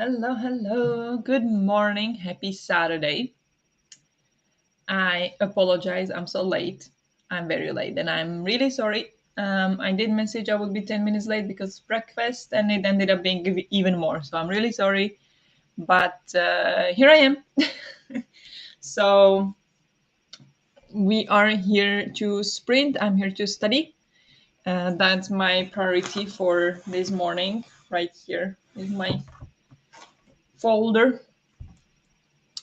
Hello, hello. Good morning. Happy Saturday. I apologize. I'm so late. I'm very late and I'm really sorry. I did message I would be 10 minutes late because breakfast and it ended up being even more. So I'm really sorry. But here I am. So we are here to sprint. I'm here to study. That's my priority for this morning. Right here is my folder.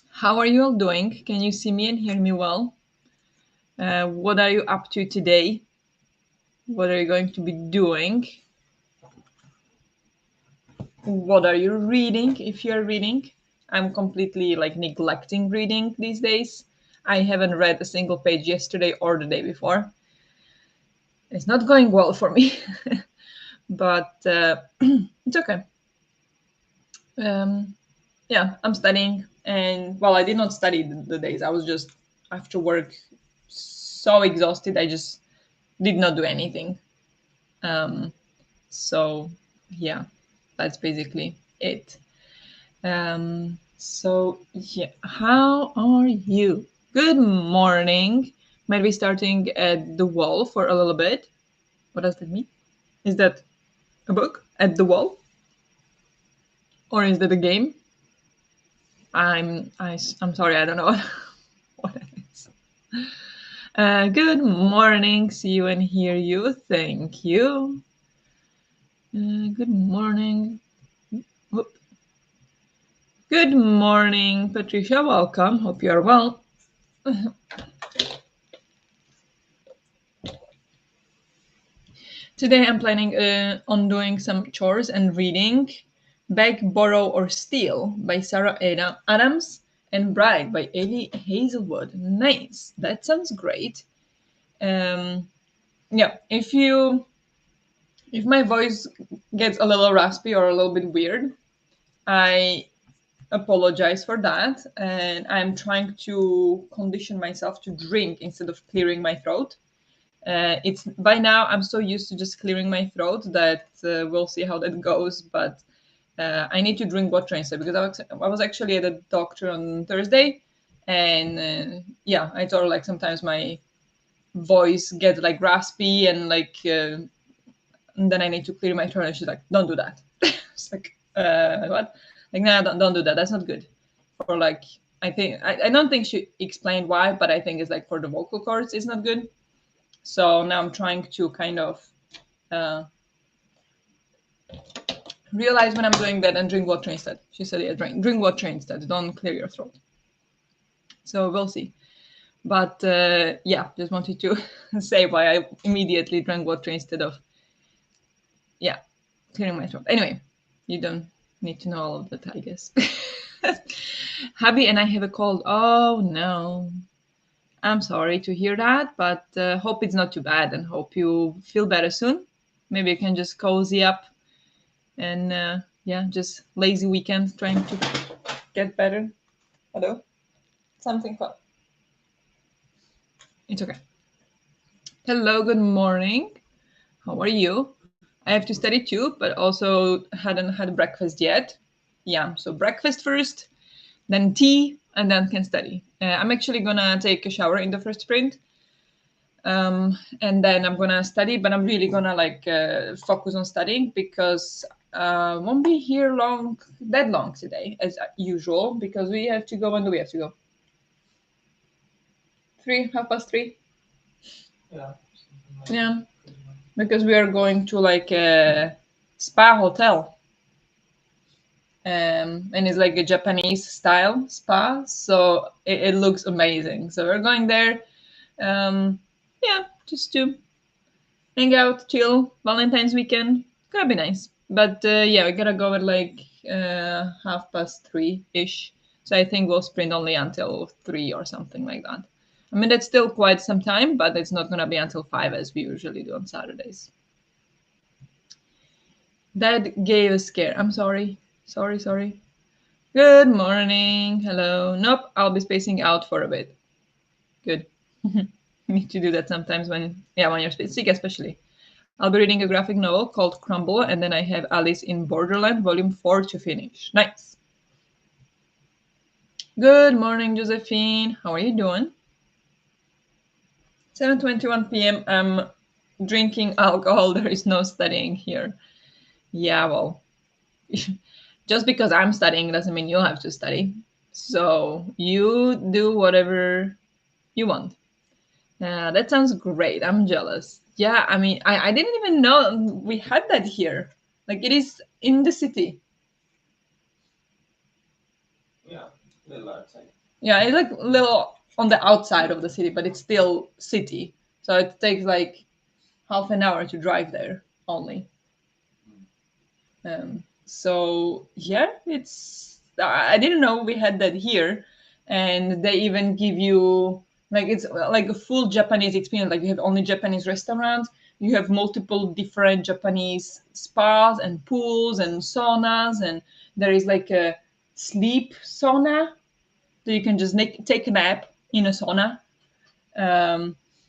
How are you all doing? Can you see me and hear me well? What are you up to today? What are you going to be doing? What are you reading if you're reading? I'm completely like neglecting reading these days. I haven't read a single page yesterday or the day before. It's not going well for me, but it's okay. Yeah, I'm studying, and well, I did not study the days. I was just after work so exhausted. I just did not do anything. So yeah, that's basically it. So yeah, how are you? Good morning. Might be starting at the wall for a little bit. What does that mean? Is that a book at the wall, or is that a game? I'm sorry, I don't know what it is. Good morning. See you and hear you. Thank you. Good morning. Whoop. Good morning, Patricia. Welcome. Hope you are well. Today I'm planning on doing some chores and reading Beg, Borrow, or Steal by Sarah Adams and Bride by Ellie Hazelwood. Nice. That sounds great. Yeah, if my voice gets a little raspy or a little bit weird, I apologize for that. And I'm trying to condition myself to drink instead of clearing my throat. It's by now I'm so used to just clearing my throat that we'll see how that goes. But I need to drink water instead because I was actually at a doctor on Thursday, and yeah, I told her like sometimes my voice gets like raspy and like and then I need to clear my throat. And she's like, "Don't do that." It's like, what? Like, nah, don't do that. That's not good. For like, I don't think she explained why, but I think it's like for the vocal cords, it's not good. So now I'm trying to kind of uh, realize when I'm doing that and drink water instead. She said, yeah, drink water instead. Don't clear your throat. So we'll see. But yeah, just wanted to say why I immediately drank water instead of, yeah, clearing my throat. Anyway, you don't need to know all of that, I guess. Hubby and I have a cold. Oh no. I'm sorry to hear that, but hope it's not too bad and hope you feel better soon. Maybe you can just cozy up and yeah, just lazy weekend trying to get better. Hello? Something fun. It's okay. Hello, good morning. How are you? I have to study too, but also hadn't had breakfast yet. Yeah, so breakfast first, then tea, and then can study. I'm actually gonna take a shower in the first sprint, and then I'm gonna study. But I'm really gonna like focus on studying because won't be here that long today as usual because we have to go. When do we have to go? 3:30. Yeah, because we are going to like a spa hotel. And it's like a Japanese style spa, so it looks amazing. So we're going there, yeah, just to hang out, chill, Valentine's weekend. Gonna be nice. But yeah, we gotta go at like 3:30 ish. So I think we'll sprint only until 3 or something like that. I mean, that's still quite some time, but it's not gonna be until 5 as we usually do on Saturdays. That gave a scare. I'm sorry. Sorry. Good morning. Hello. Nope, I'll be spacing out for a bit. Good. You need to do that sometimes when you're sick, especially. I'll be reading a graphic novel called Crumble, and then I have Alice in Borderland, Volume 4 to finish. Nice. Good morning, Josephine. How are you doing? 7:21 p.m. I'm drinking alcohol. There is no studying here. Yeah, well, just because I'm studying doesn't mean you'll have to study. So you do whatever you want. That sounds great. I'm jealous. Yeah, I mean, I didn't even know we had that here. Like, it is in the city. Yeah, little outside. Yeah, it's like a little on the outside of the city, but it's still city. So it takes like half an hour to drive there only. So yeah, it's I didn't know we had that here, and they even give you like it's like a full Japanese experience. Like you have only Japanese restaurants, you have multiple different Japanese spas and pools and saunas, and there is like a sleep sauna, so you can just take a nap in a sauna.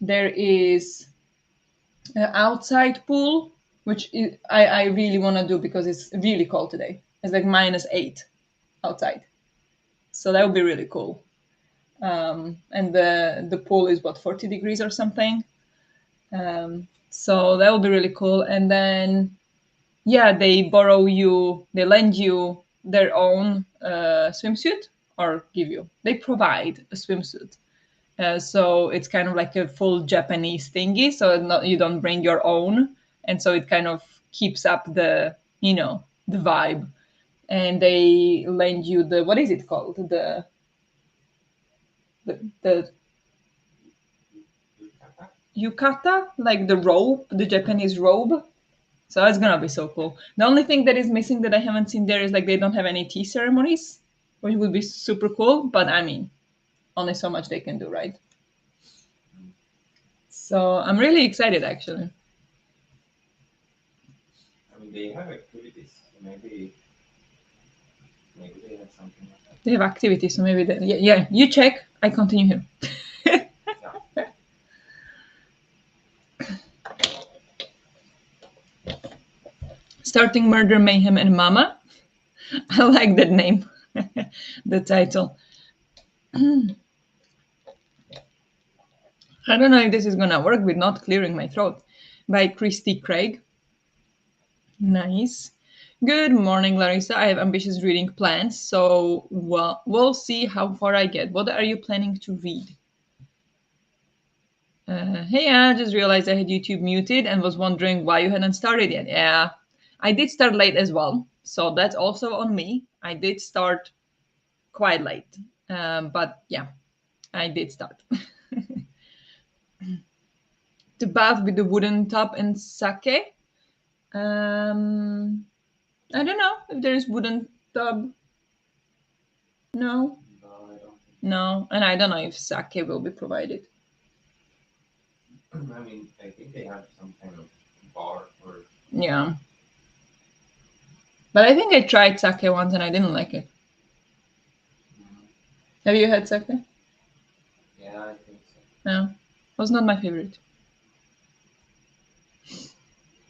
There is an outside pool, which I really want to do because it's really cold today. It's like -8 outside, so that would be really cool. And the pool is what 40 degrees or something. So that would be really cool. And then yeah, they lend you their own swimsuit, or they provide a swimsuit. So it's kind of like a full Japanese thingy. So you don't bring your own, and so it kind of keeps up the vibe. And they lend you the what is it called the yukata, like the robe, the Japanese robe. So it's gonna be so cool. The only thing that is missing that I haven't seen there is like they don't have any tea ceremonies, which would be super cool. But I mean, only so much they can do, right? So I'm really excited, actually. I mean, they have activities, so maybe they have something like that. They have activities, so maybe yeah. You check. I continue here. Yeah. Starting Murder, Mayhem, and Mama. I like that name. The title. I don't know if this is gonna work with not clearing my throat. By Christy Craig. Nice. Good morning, Larissa. I have ambitious reading plans, so we'll see how far I get. What are you planning to read? Hey, I just realized I had YouTube muted and was wondering why you hadn't started yet. Yeah, I did start late as well, so that's also on me. I did start quite late, but yeah, I did start. The bath with the wooden tub and sake. Um, I don't know if there is wooden tub. No, No, I don't think. no, and I don't know if sake will be provided. I mean, I think they have some kind of bar or. Yeah, but I think I tried sake once and I didn't like it. Have you had sake? Yeah, I think so. No, it was not my favorite.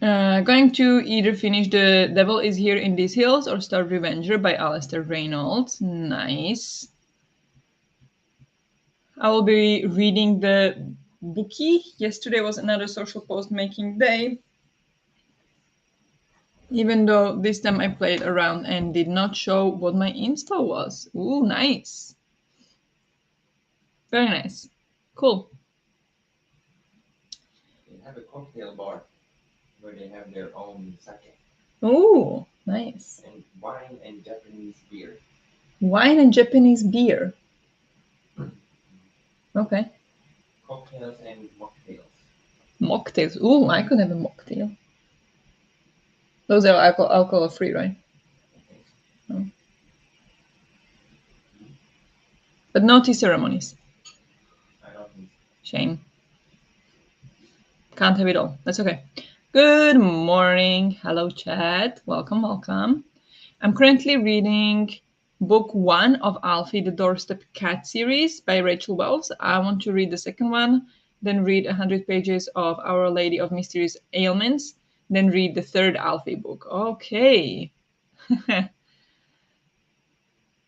Going to either finish The Devil Is Here in These Hills or start Revenger by Alistair Reynolds. Nice. I will be reading the bookie. Yesterday was another social post making day. Even though this time I played around and did not show what my install was. Ooh, nice. Very nice. Cool. They have a cocktail bar where they have their own sake. Ooh, nice. And wine and Japanese beer. Wine and Japanese beer. Okay. Cocktails and mocktails. Mocktails. Ooh, I could have a mocktail. Those are alcohol free, right? I think so. Oh. But no tea ceremonies. I don't think so. Shame. Can't have it all. That's okay. Good morning. Hello, chat. Welcome, welcome. I'm currently reading book 1 of Alfie the Doorstep Cat series by Rachel Wells. I want to read the second one then read 100 pages of Our Lady of Mysterious Ailments, then read the third Alfie book. Okay.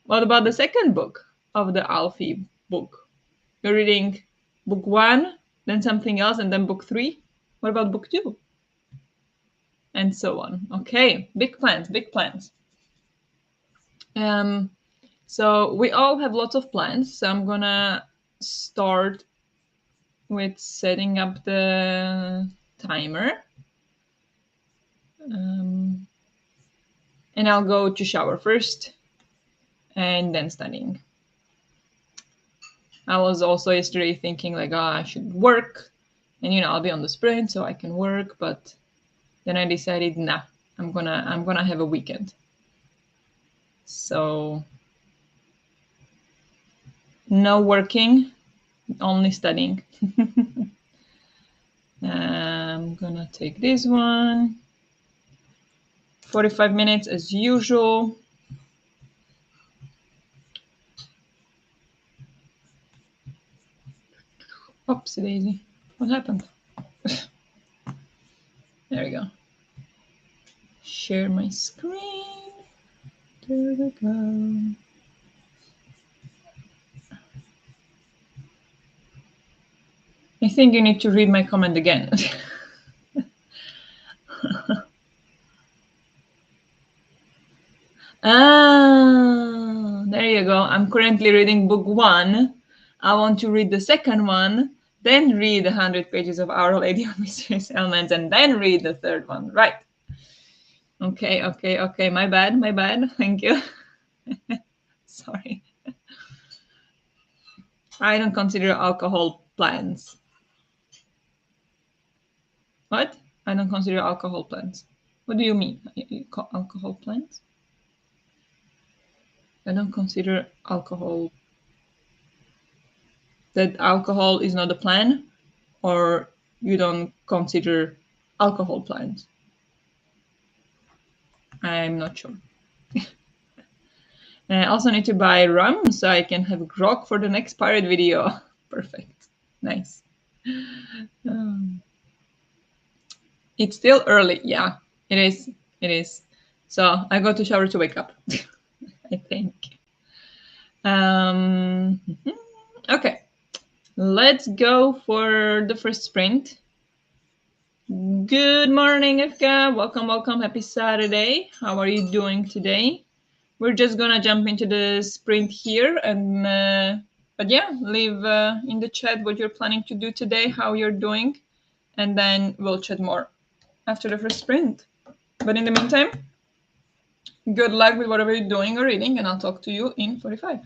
What about the second book of the Alfie book? You're reading book one, then something else, and then book three? What about book two? And so on. Okay, big plans, big plans. Um, so we all have lots of plans. So I'm gonna start with setting up the timer. And I'll go to shower first and then studying. I was also yesterday thinking like, oh, I should work, and I'll be on the sprint so I can work. But then I decided, nah, I'm gonna have a weekend. So no working, only studying. I'm gonna take this one. 45 minutes as usual. Oopsie daisy. What happened? There we go. Share my screen. There we go. I think you need to read my comment again. Ah, there you go. I'm currently reading book one. I want to read the second one, then read 100 pages of Our Lady of Mysterious Ailments, and then read the third one. Right. Okay, okay, okay. My bad, my bad. Thank you. Sorry. I don't consider alcohol plants. What? I don't consider alcohol plants. What do you mean? You call alcohol plants? I don't consider alcohol. That alcohol is not a plant, or you don't consider alcohol plants? I'm not sure. And I also need to buy rum so I can have grog for the next pirate video. Perfect. Nice. Um, it's still early. Yeah, it is. It is. So I go to shower to wake up, I think. Um, okay. Let's go for the first sprint. Good morning, Efka. Welcome, welcome. Happy Saturday. How are you doing today? We're just gonna jump into the sprint here, and but yeah, leave in the chat what you're planning to do today, how you're doing, and then we'll chat more after the first sprint. But in the meantime, good luck with whatever you're doing or reading, and I'll talk to you in 45.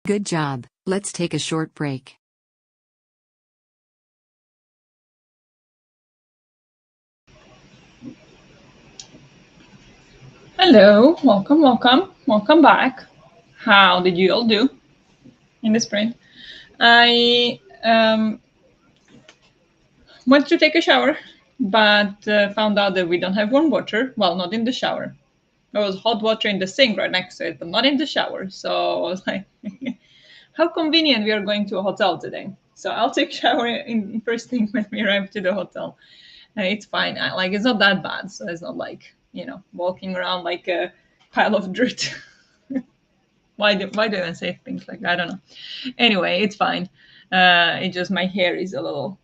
Good job. Let's take a short break. Hello, welcome back. How did you all do in the spring? I went to take a shower, but found out that we don't have warm water. Well, not in the shower. There was hot water in the sink right next to it, but not in the shower. So I was like, how convenient we are going to a hotel today. So I'll take shower in first thing when we arrive to the hotel. It's fine. Like it's not that bad. So it's not like walking around like a pile of dirt. Why do I say things like that? I don't know. Anyway, it's fine. It just my hair is a little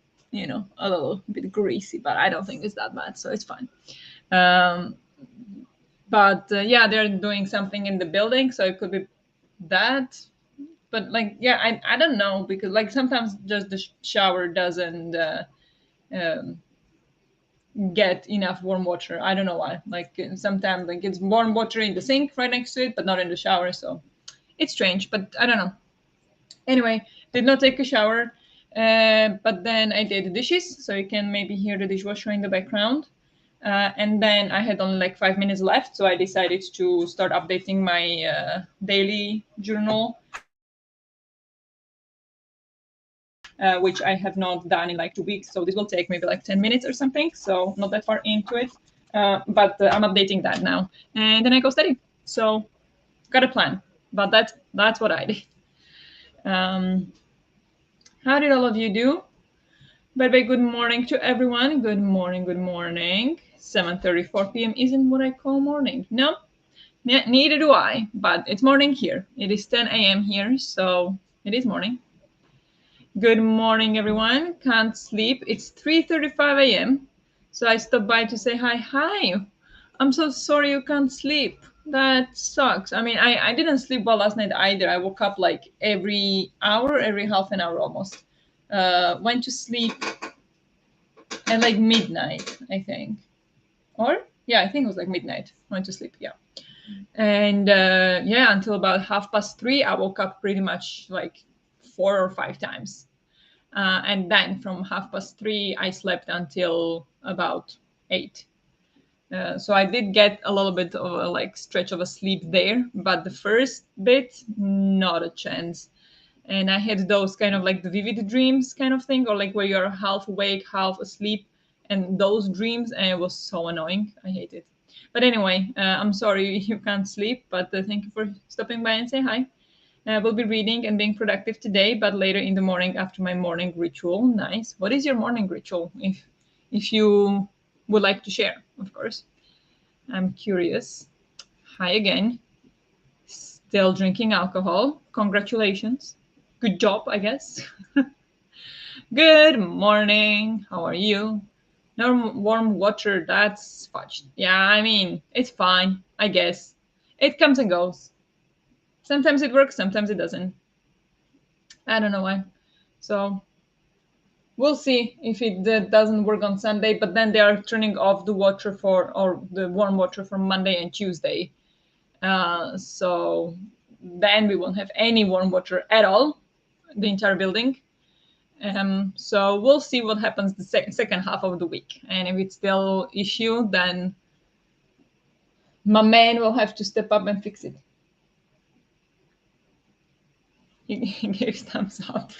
bit greasy, but I don't think it's that bad, so it's fine. Um, but yeah, they're doing something in the building, so it could be that. But like, yeah, I don't know because like sometimes just the shower doesn't um, get enough warm water. I don't know why. Like sometimes like it's warm water in the sink right next to it, but not in the shower. So it's strange, but I don't know. Anyway, did not take a shower, but then I did the dishes, so you can maybe hear the dishwasher in the background. And then I had only like 5 minutes left, so I decided to start updating my daily journal, which I have not done in like 2 weeks. So this will take maybe like 10 minutes or something, so not that far into it. But I'm updating that now, and then I go study. So got a plan, but that's what I did. Um, how did all of you do? By the way, good morning to everyone. Good morning, good morning. 7:34 p.m. isn't what I call morning. No, neither do I, but it's morning here. It is 10 a.m. here, so it is morning. Good morning, everyone. Can't sleep. It's 3:35 a.m. So I stopped by to say hi. Hi. I'm so sorry you can't sleep. That sucks. I mean, I didn't sleep well last night either. I woke up like every hour, every half an hour almost. Went to sleep at like midnight, I think. Or yeah, I think it was like midnight. Went to sleep. Yeah, and yeah, until about 3:30, I woke up pretty much like 4 or 5 times, and then from 3:30, I slept until about 8. So I did get a little bit of a like stretch of a sleep there, but the first bit, not a chance. And I had those kind of like the vivid dreams kind of thing, or like where you're half awake, half asleep, and those dreams, and it was so annoying. I hate it. But anyway, I'm sorry you can't sleep, but thank you for stopping by and say hi. We'll be reading and being productive today, but later in the morning after my morning ritual. Nice. What is your morning ritual? If you would like to share, of course. I'm curious. Hi again. Still drinking alcohol. Congratulations. Good job, I guess. Good morning. How are you? No warm water. That's fudge. Yeah, I mean, it's fine, I guess. It comes and goes. Sometimes it works, sometimes it doesn't. I don't know why. So we'll see if it doesn't work on Sunday, but then they are turning off the water or the warm water for Monday and Tuesday. So then we won't have any warm water at all, the entire building. So we'll see what happens the second half of the week. And if it's still issue, then my man will have to step up and fix it. He gives thumbs up.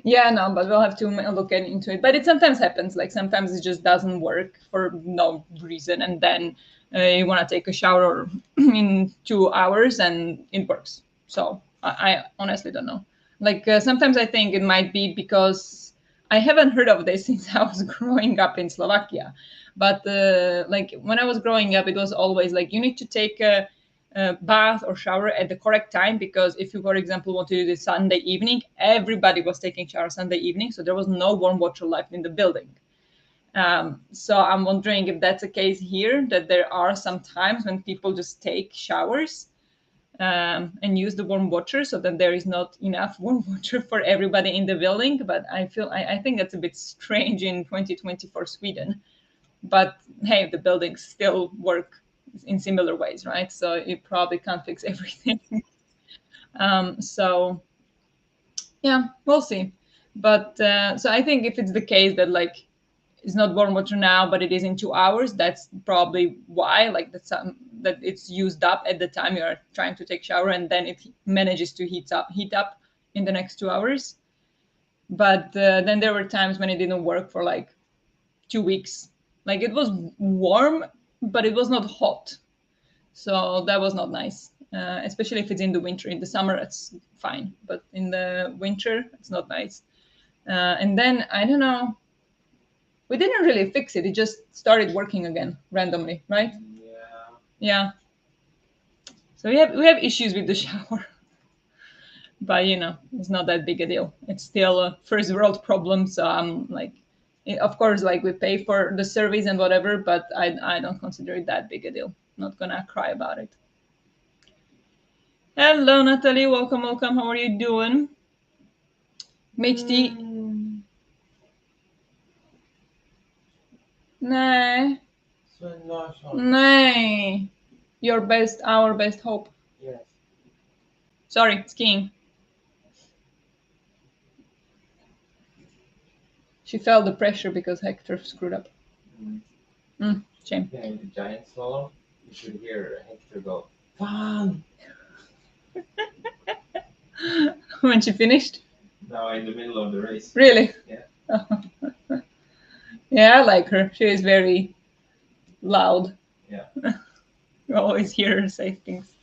Yeah, no, but we'll have to look into it. But it sometimes happens. Like sometimes it just doesn't work for no reason, and then you want to take a shower in 2 hours, and it works. So I honestly don't know. Like sometimes I think it might be because I haven't heard of this since I was growing up in Slovakia. But like when I was growing up, it was always like you need to take a bath or shower at the correct time, because if you, for example, want to do this Sunday evening, everybody was taking shower Sunday evening, so there was no warm water left in the building. So I'm wondering if that's the case here, that there are some times when people just take showers and use the warm water, so that there is not enough warm water for everybody in the building. But I think that's a bit strange in 2024 Sweden. But hey, the buildings still work in similar ways, right? So you probably can't fix everything. So yeah, we'll see. But so I think if it's the case that like it's not warm water now, but it is in 2 hours, that's probably why. Like that it's used up at the time you are trying to take shower, and then it manages to heat up in the next 2 hours. But then there were times when it didn't work for like 2 weeks. Like it was warm, but it was not hot. So that was not nice, especially if it's in the winter. In the summer, it's fine, but in the winter, it's not nice. And then I don't know. We didn't really fix it. It just started working again randomly, right? Yeah. Yeah. So we have issues with the shower, but it's not that big a deal. It's still a first world problem. So I'm like, of course, like we pay for the service and whatever, but I don't consider it that big a deal. Not gonna cry about it. Hello, Natalie. Welcome, welcome. How are you doing? MHT. Nej, Sven Larsson. nej. Your best, our best hope. Yes. Sorry, skiing. She felt the pressure because Hector screwed up. Shame. Yeah, in the giant slalom, you should hear Hector go, "Fun!" When she finished? Now in the middle of the race. Really? Yeah. Yeah, I like her. She is very loud. Yeah. You always hear her say things.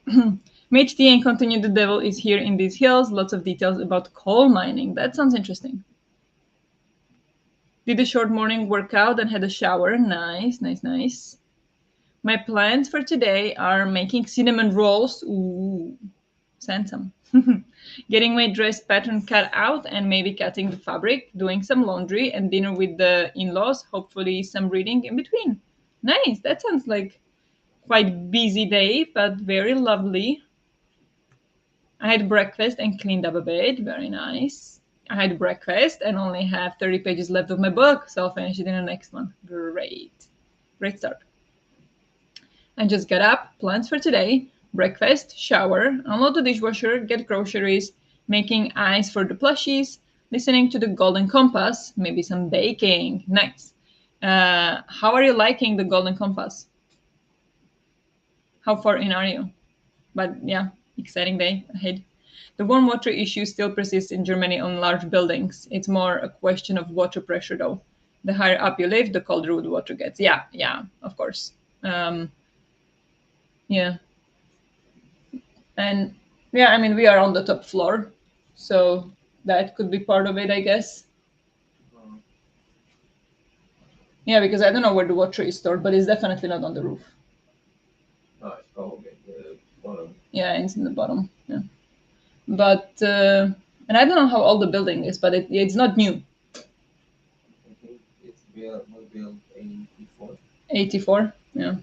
MHT and continue the devil is here in these hills. Lots of details about coal mining. That sounds interesting. Did a short morning workout and had a shower. Nice, nice, nice. My plans for today are making cinnamon rolls. Ooh, send some. Getting my dress pattern cut out and maybe cutting the fabric, doing some laundry and dinner with the in-laws, hopefully some reading in between. Nice. That sounds like quite busy day, but very lovely. I had breakfast and cleaned up a bit. Very nice. I had breakfast and only have 30 pages left of my book, so I'll finish it in the next one. Great. Great start. I just got up, plans for today, breakfast, shower, unload the dishwasher, get groceries, making eyes for the plushies, listening to the Golden Compass, maybe some baking. Nice. How are you liking the Golden Compass? How far in are you? But yeah, exciting day ahead. The warm water issue still persists in Germany on large buildings. It's more a question of water pressure, though. The higher up you live, the colder the water gets. Yeah, yeah, of course. Yeah, and yeah, I mean, we are on the top floor, so that could be part of it, I guess. Yeah, because I don't know where the water is stored, but it's definitely not on the roof. No, it's probably the bottom. Yeah, it's in the bottom. Yeah, but and I don't know how old the building is, but it's not new. I think it's was built 84. 84. Yeah.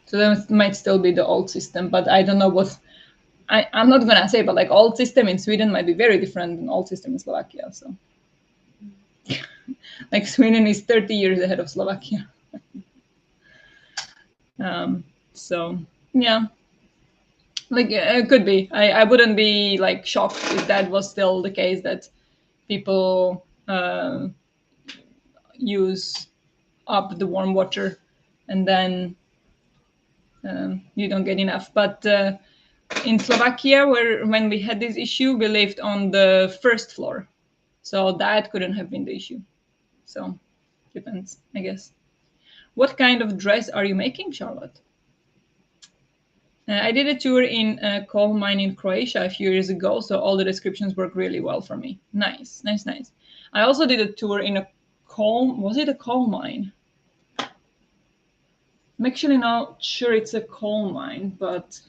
So that might still be the old system, but I don't know what. I'm not gonna say, but like old system in Sweden might be very different than old system in Slovakia. So, like Sweden is 30 years ahead of Slovakia. So yeah, like it could be. I wouldn't be like shocked if that was still the case that people use up the warm water and then you don't get enough. But in Slovakia, where when we had this issue, we lived on the first floor, so that couldn't have been the issue. So depends, I guess. What kind of dress are you making, Charlotte? I did a tour in a coal mine in Croatia a few years ago, so all the descriptions work really well for me. Nice, nice, nice. I also did a tour in a coal. Was it a coal mine? I'm actually not sure it's a coal mine, but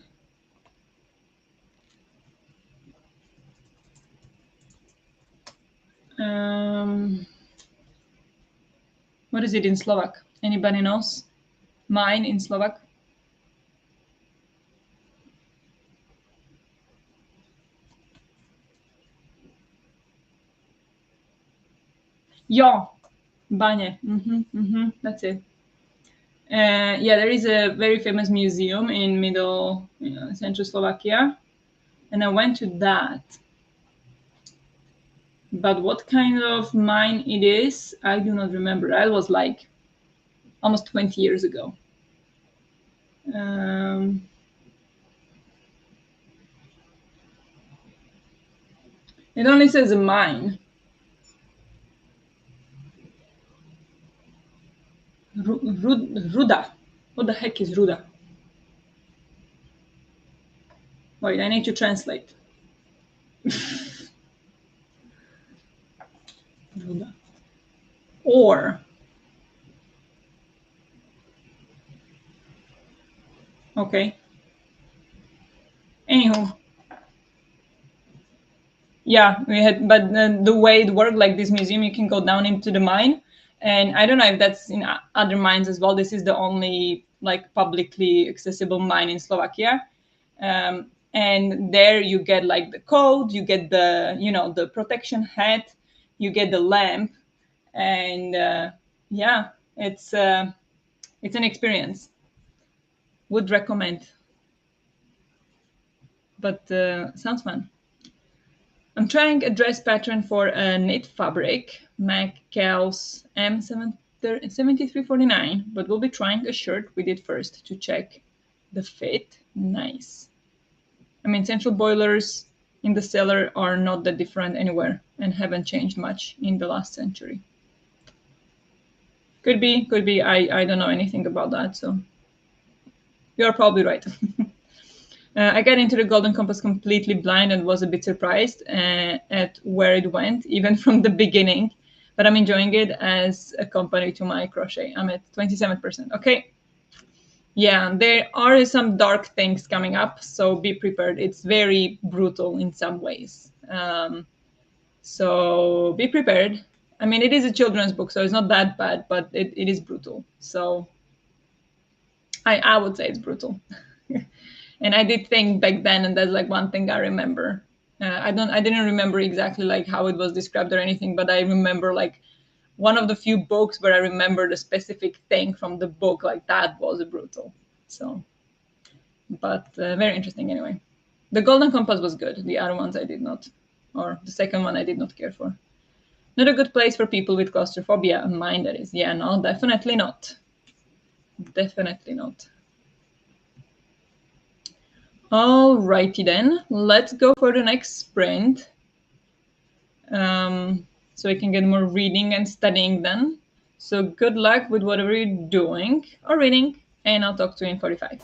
what is it in Slovak? Anybody knows? Mine in Slovak? Ja, bane. That's it. Yeah, there is a very famous museum in middle central Slovakia, and I went to that. But what kind of mine it is, I do not remember. That was like almost 20 years ago. Um, it only says a mine. Ruda. What the heck is Ruda? Wait, I need to translate. Ruda. Or. Okay. Anywho, yeah, we had, but the way it worked, like this museum, you can go down into the mine, and I don't know if that's in other mines as well. This is the only like publicly accessible mine in Slovakia, and there you get like the code, you get the the protection hat, you get the lamp, and yeah, it's an experience. Would recommend, but sounds fun. I'm trying a dress pattern for a knit fabric, McCall's M7349, but we'll be trying a shirt with it first to check the fit. Nice. I mean, central boilers in the cellar are not that different anywhere and haven't changed much in the last century. Could be, could be. I don't know anything about that, so you're probably right. I got into the Golden Compass completely blind and was a bit surprised at where it went, even from the beginning. But I'm enjoying it as a company to my crochet. I'm at 27%. Okay. Yeah, there are some dark things coming up, so be prepared. It's very brutal in some ways. So be prepared. I mean, it is a children's book, so it's not that bad, but it is brutal. So I would say it's brutal. And I did think back then, and that's like one thing I remember. I didn't remember exactly like how it was described or anything, but I remember like one of the few books where I remember the specific thing from the book, like that was brutal. So, but very interesting anyway. The Golden Compass was good. The other ones I did not, or the second one I did not care for. Not a good place for people with claustrophobia. Mine, that is. Yeah, no, definitely not. Definitely not. Alrighty then, let's go for the next sprint. So we can get more reading and studying then. So good luck with whatever you're doing or reading, and I'll talk to you in 45.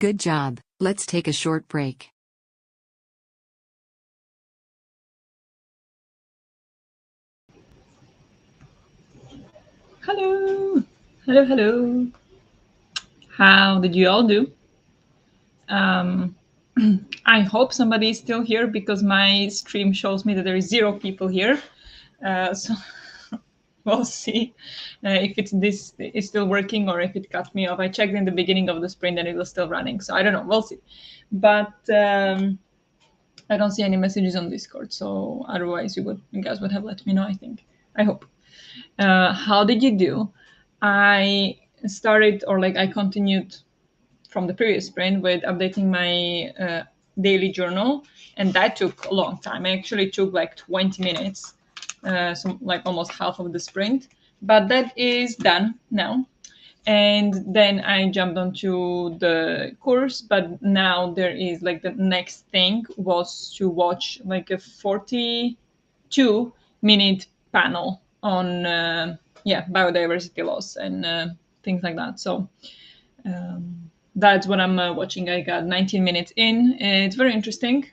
Good job. Let's take a short break. Hello, hello, hello. How did you all do? Um, I hope somebody is still here because my stream shows me that there is 0 people here. So we'll see if this is still working or if it cut me off. I checked in the beginning of the sprint and it was still running. So I don't know. We'll see. But I don't see any messages on Discord. So otherwise, you guys would have let me know. I think. I hope. How did you do? I started, or like I continued from the previous sprint with updating my daily journal, and that took a long time. I actually took like 20 minutes, so like almost half of the sprint, but that is done now. And then I jumped onto the course, but now there is like the next thing was to watch like a 42-minute panel on biodiversity loss and things like that. So that's what I'm watching. I got 19 minutes in. It's very interesting.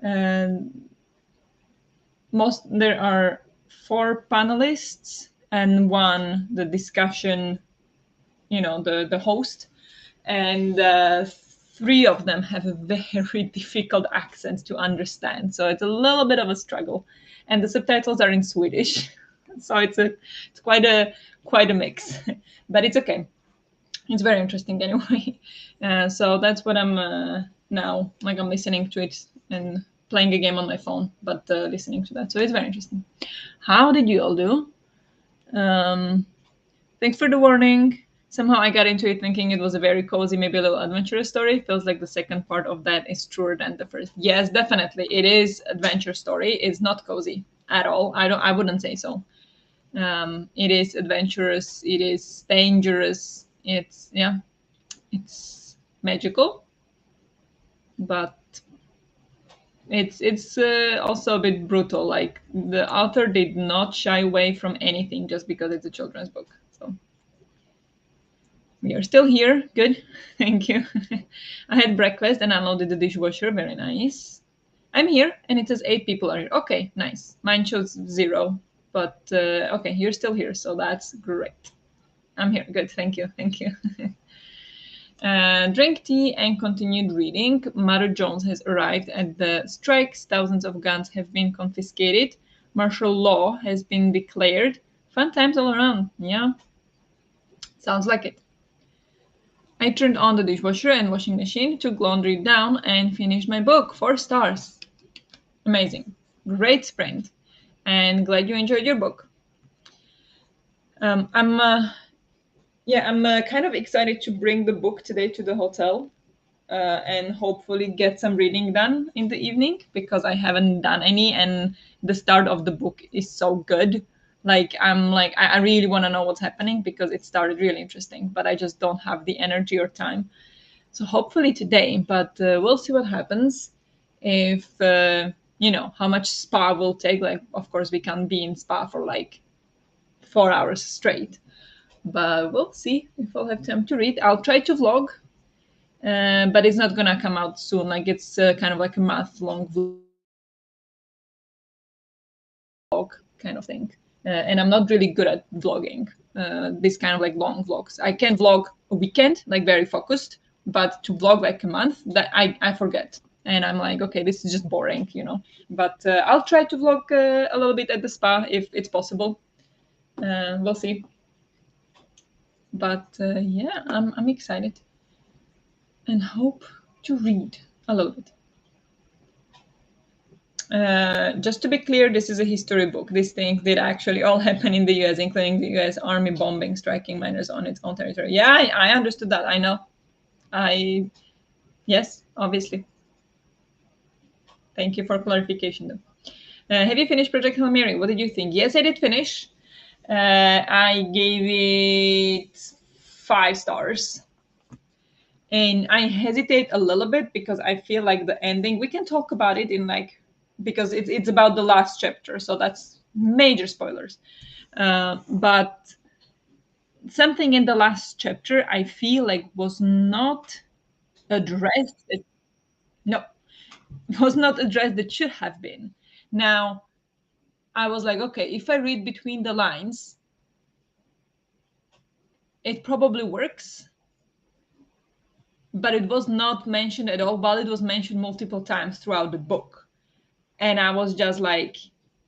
And there are 4 panelists and one the discussion, the host, and 3 of them have a very difficult accent to understand. So it's a little bit of a struggle, and the subtitles are in Swedish, so it's quite a mix, but it's okay. It's very interesting anyway. So that's what I'm now, like I'm listening to it and playing a game on my phone, but listening to that. So it's very interesting. How did you all do? Thanks for the warning. Somehow I got into it thinking it was a very cozy, maybe a little adventurous story. Feels like the second part of that is truer than the first. Yes, definitely. It is adventure story. It's not cozy at all. I wouldn't say so. It is adventurous. It is dangerous. It's magical, but it's also a bit brutal. Like the author did not shy away from anything just because it's a children's book. So we are still here. Good. Thank you. I had breakfast and unloaded the dishwasher. Very nice. I'm here and it says 8 people are here. Okay, nice. Mine shows 0, but okay, you're still here, so that's great. I'm here. Good. Thank you. Thank you. Drank tea and continued reading. Mother Jones has arrived at the strikes. Thousands of guns have been confiscated. Martial law has been declared. Fun times all around. Yeah, sounds like it. I turned on the dishwasher and washing machine, took laundry down, and finished my book. 4 stars. Amazing. Great sprint. And glad you enjoyed your book. I'm kind of excited to bring the book today to the hotel and hopefully get some reading done in the evening because I haven't done any, and the start of the book is so good. I really want to know what's happening because it started really interesting, but I just don't have the energy or time. So hopefully today, but we'll see what happens. If how much spa will take. Like, of course, we can't be in spa for like 4 hours straight, but we'll see if I'll have time to read. I'll try to vlog, but it's not gonna come out soon. Like it's kind of like a month-long vlog kind of thing, and I'm not really good at vlogging. This kind of like long vlogs. I can vlog a weekend, like very focused, but to vlog like a month, that I forget, and I'm like, okay, this is just boring. But I'll try to vlog a little bit at the spa if it's possible. We'll see. But yeah, I'm excited and hope to read a little bit. Just to be clear, this is a history book. These things did actually all happen in the US, including the US Army bombing, striking miners on its own territory. Yeah, I understood that. I know. Yes, obviously. Thank you for clarification, though. Have you finished Project Hail Mary? What did you think? Yes, I did finish. I gave it 5 stars. And I hesitate a little bit because I feel like the ending, we can talk about it because it's about the last chapter, so that's major spoilers. But something in the last chapter I feel like was not address that, no, it was not addressed that should have been. Now, I was like, okay, if I read between the lines, it probably works, but it was not mentioned at all, but it was mentioned multiple times throughout the book. And I was just like,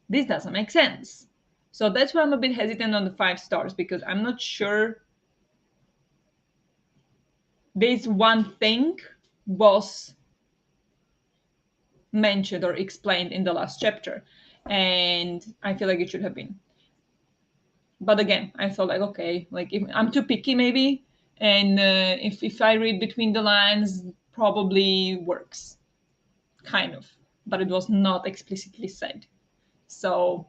this doesn't make sense. So that's why I'm a bit hesitant on the 5 stars, because I'm not sure this one thing was mentioned or explained in the last chapter. And I feel like it should have been. But again, I thought like, okay, like if I'm too picky maybe, and if I read between the lines, probably works, kind of. But it was not explicitly said. So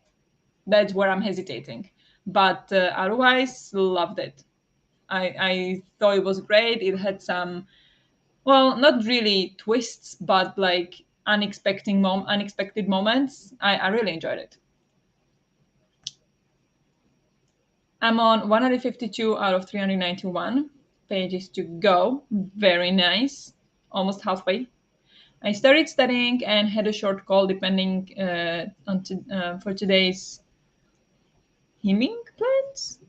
that's where I'm hesitating. But otherwise, loved it. I thought it was great. It had some, well, not really twists, but like unexpected moments. I really enjoyed it. I'm on 152 out of 391 pages to go. Very nice. Almost halfway. I started studying and had a short call depending for today's hemming plans.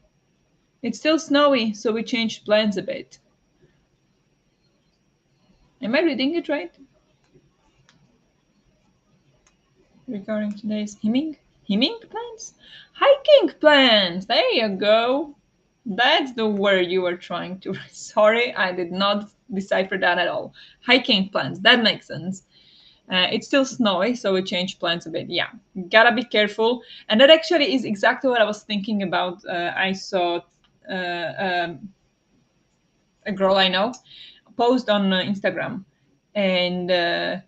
It's still snowy, so we changed plans a bit. Am I reading it right? Regarding today's hemming plans? Hiking plans! There you go. That's the word you were trying to. Sorry, I did not decipher that at all. Hiking plans. That makes sense. It's still snowy, so we changed plans a bit. Yeah, gotta be careful. And that actually is exactly what I was thinking about. I saw a girl I know post on Instagram, and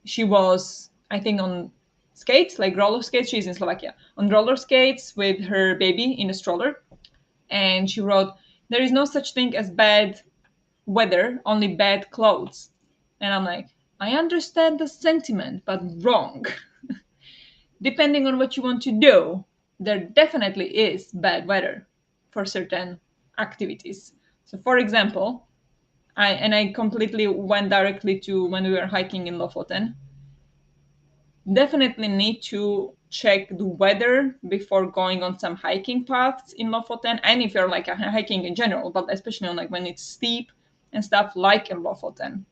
she was, I think, on skates, like roller skates. She's in Slovakia, on roller skates with her baby in a stroller, and she wrote, "There is no such thing as bad weather, only bad clothes." And I'm like, I understand the sentiment, but wrong. Depending on what you want to do, there definitely is bad weather for certain activities. So, for example, I completely went directly to when we were hiking in Lofoten. Definitely need to check the weather before going on some hiking paths in Lofoten, and if you're like hiking in general, but especially on like when it's steep and stuff like in Lofoten,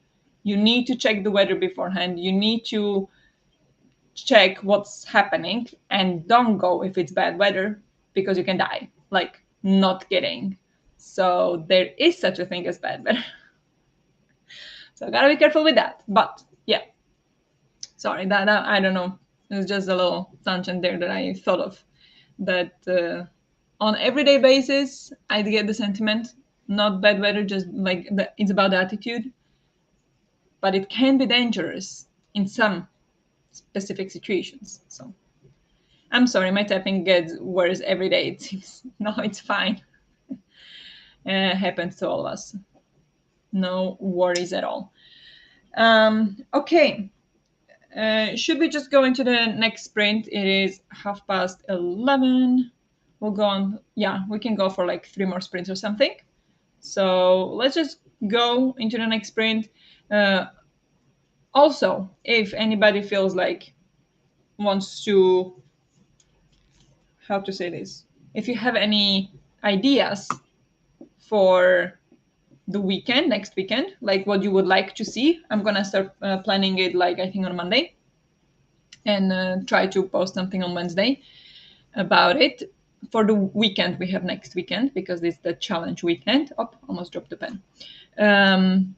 you need to check the weather beforehand. You need to check what's happening and don't go if it's bad weather, because you can die. Like, not kidding. So there is such a thing as bad weather. So I gotta be careful with that. But yeah, sorry, that I don't know. It's just a little tangent there that I thought of. That on everyday basis, I get the sentiment. Not bad weather, just like it's about the attitude. But it can be dangerous in some specific situations. So I'm sorry, my tapping gets worse every day. It seems. No, it's fine. Happens to all of us. No worries at all. Okay. Should we just go into the next sprint? It is 11:30. We'll go on. Yeah, we can go for like 3 more sprints or something. So let's just go into the next sprint. Also, if anybody feels like wants to, how to say this, if you have any ideas for the weekend, next weekend, like what you would like to see, I'm gonna start planning it, like I think on Monday, and try to post something on Wednesday about it for the weekend we have next weekend, because it's the challenge weekend. Oh, almost dropped the pen.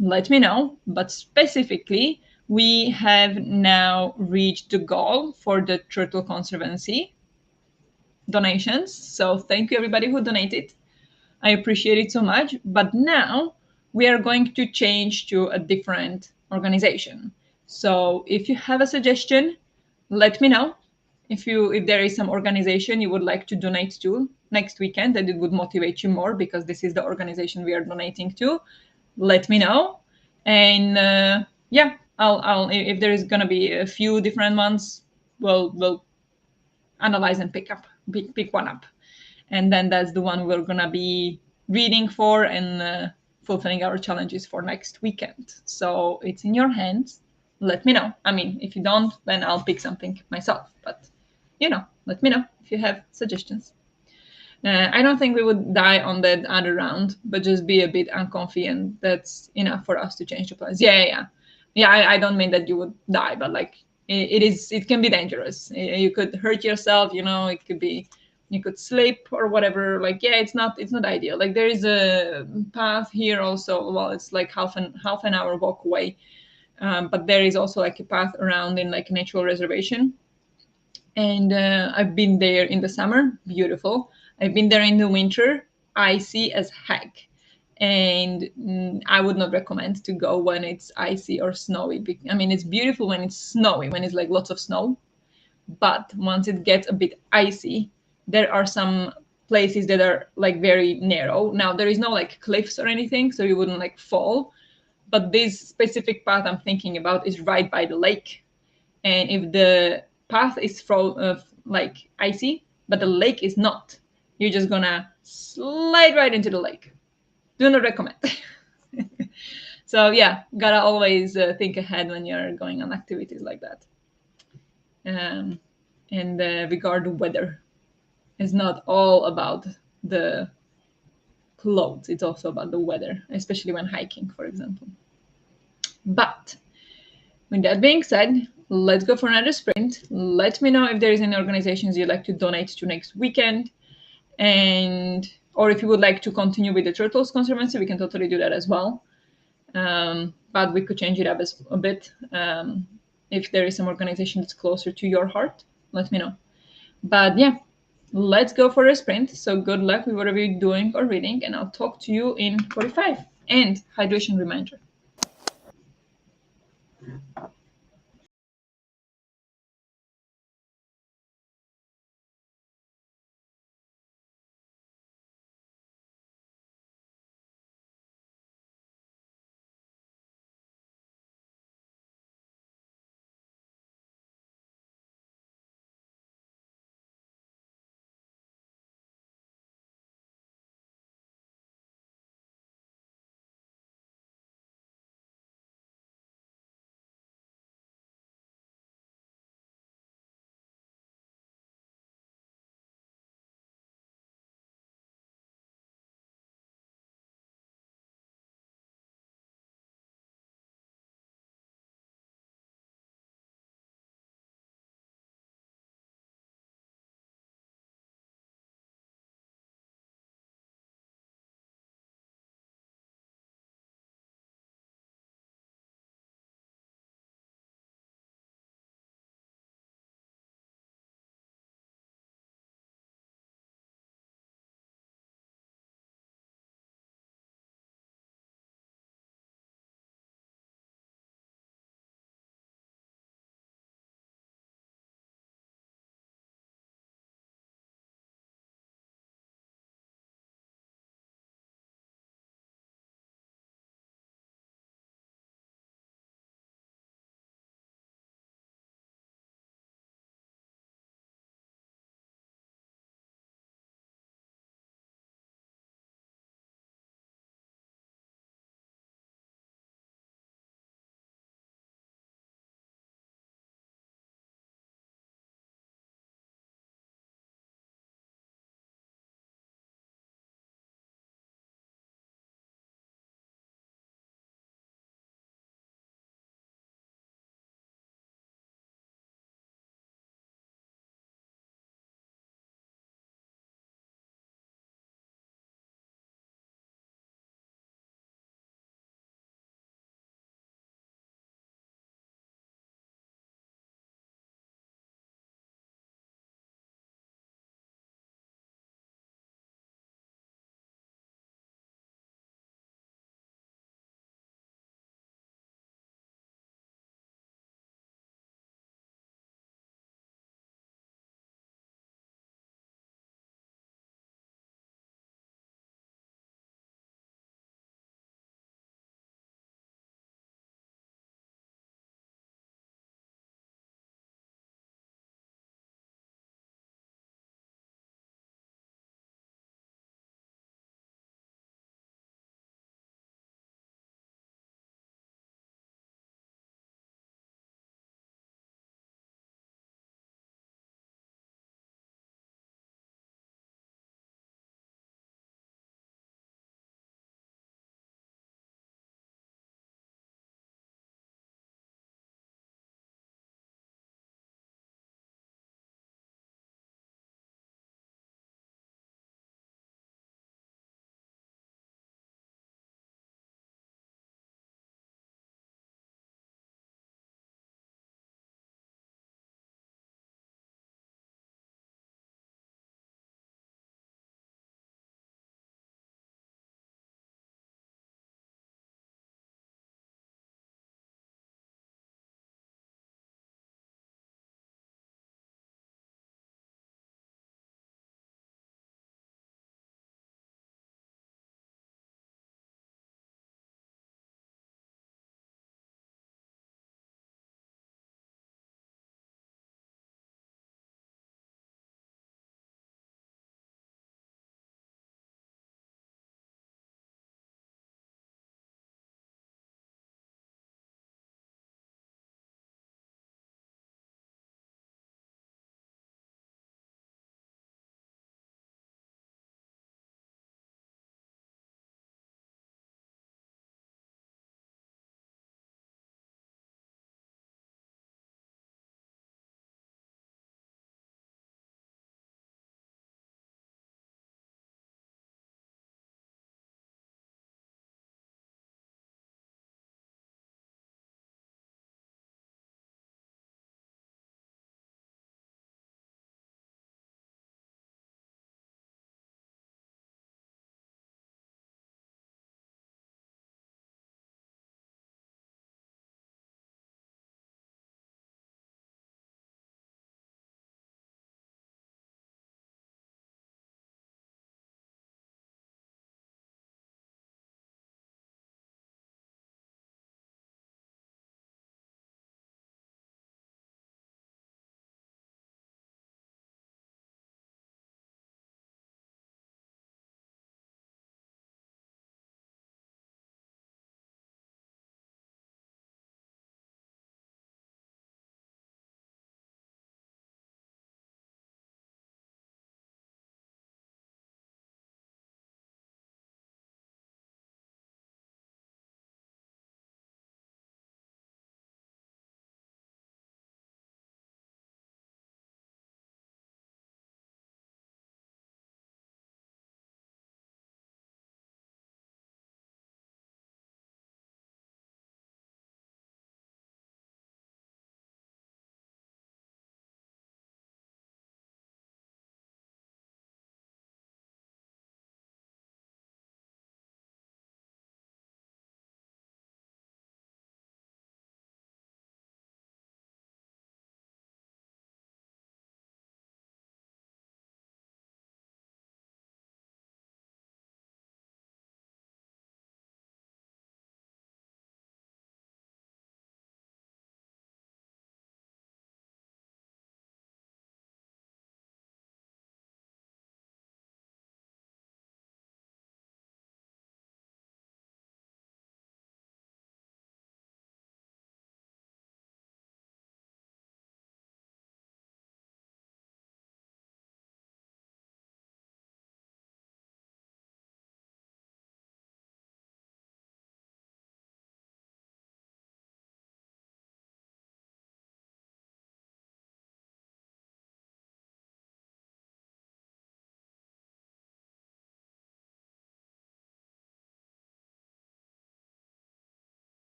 Let me know. But specifically, we have now reached the goal for the Turtle Conservancy donations. So thank you everybody who donated. I appreciate it so much. But now we are going to change to a different organization. So if you have a suggestion, let me know. If there is some organization you would like to donate to next weekend, that it would motivate you more, because this is the organization we are donating to, let me know. And yeah, I'll if there is gonna be a few different ones, we'll analyze and pick one up, and then that's the one we're gonna be reading for and fulfilling our challenges for next weekend. So it's in your hands. Let me know. I mean, if you don't, then I'll pick something myself. But let me know if you have suggestions. I don't think we would die on that other round, but just be a bit uncomfy, and that's enough for us to change the plans. Yeah. I don't mean that you would die, but like it can be dangerous. You could hurt yourself. It could be you could slip or whatever. Like it's not ideal. Like there is a path here also. Well, it's like half an hour walk away, but there is also like a path around in like a natural reservation, and I've been there in the summer, beautiful. I've been there in the winter, icy as heck. And I would not recommend to go when it's icy or snowy. I mean, it's beautiful when it's snowy, when it's like lots of snow. But once it gets a bit icy, there are some places that are like very narrow. Now, there is no like cliffs or anything, so you wouldn't like fall. But this specific path I'm thinking about is right by the lake, and if the path is like icy but the lake is not, you're just gonna slide right into the lake. Do not recommend. So yeah, gotta always think ahead when you're going on activities like that. um, and regard the weather, it's not all about the clothes, it's also about the weather, especially when hiking, for example. But with that being said, let's go for another sprint. Let me know if there is any organizations you'd like to donate to next weekend, and or if you would like to continue with the Turtles Conservancy, we can totally do that as well. But we could change it up a bit. If there is some organization that's closer to your heart, let me know. But yeah, let's go for a sprint. So good luck with whatever you're doing or reading, and I'll talk to you in 45. And hydration reminder.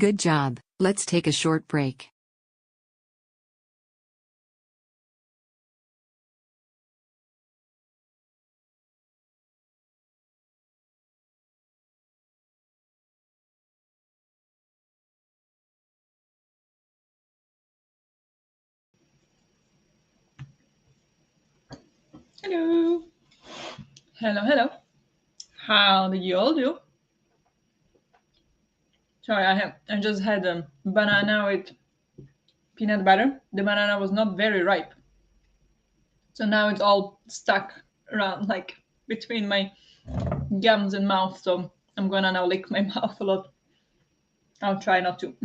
Good job. Let's take a short break. Hello. Hello, hello. How did you all do? Sorry, I just had a banana with peanut butter. The banana was not very ripe. So now it's all stuck around, like between my gums and mouth. So I'm gonna now lick my mouth a lot. I'll try not to.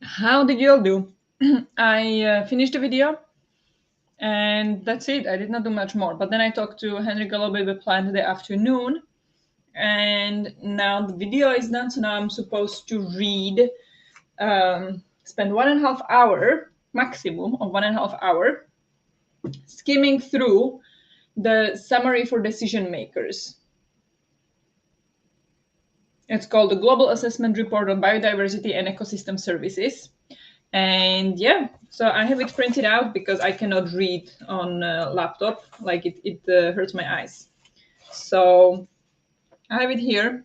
How did you all do? I finished the video and that's it. I did not do much more. But then I talked to Henrik a little bit. We planned the afternoon. And now the video is done. So now I'm supposed to read, spend 1.5 hour, maximum of 1.5 hour, skimming through the summary for decision makers. It's called the Global Assessment Report on Biodiversity and Ecosystem Services. And yeah, so I have it printed out because I cannot read on a laptop, like it hurts my eyes. So I have it here.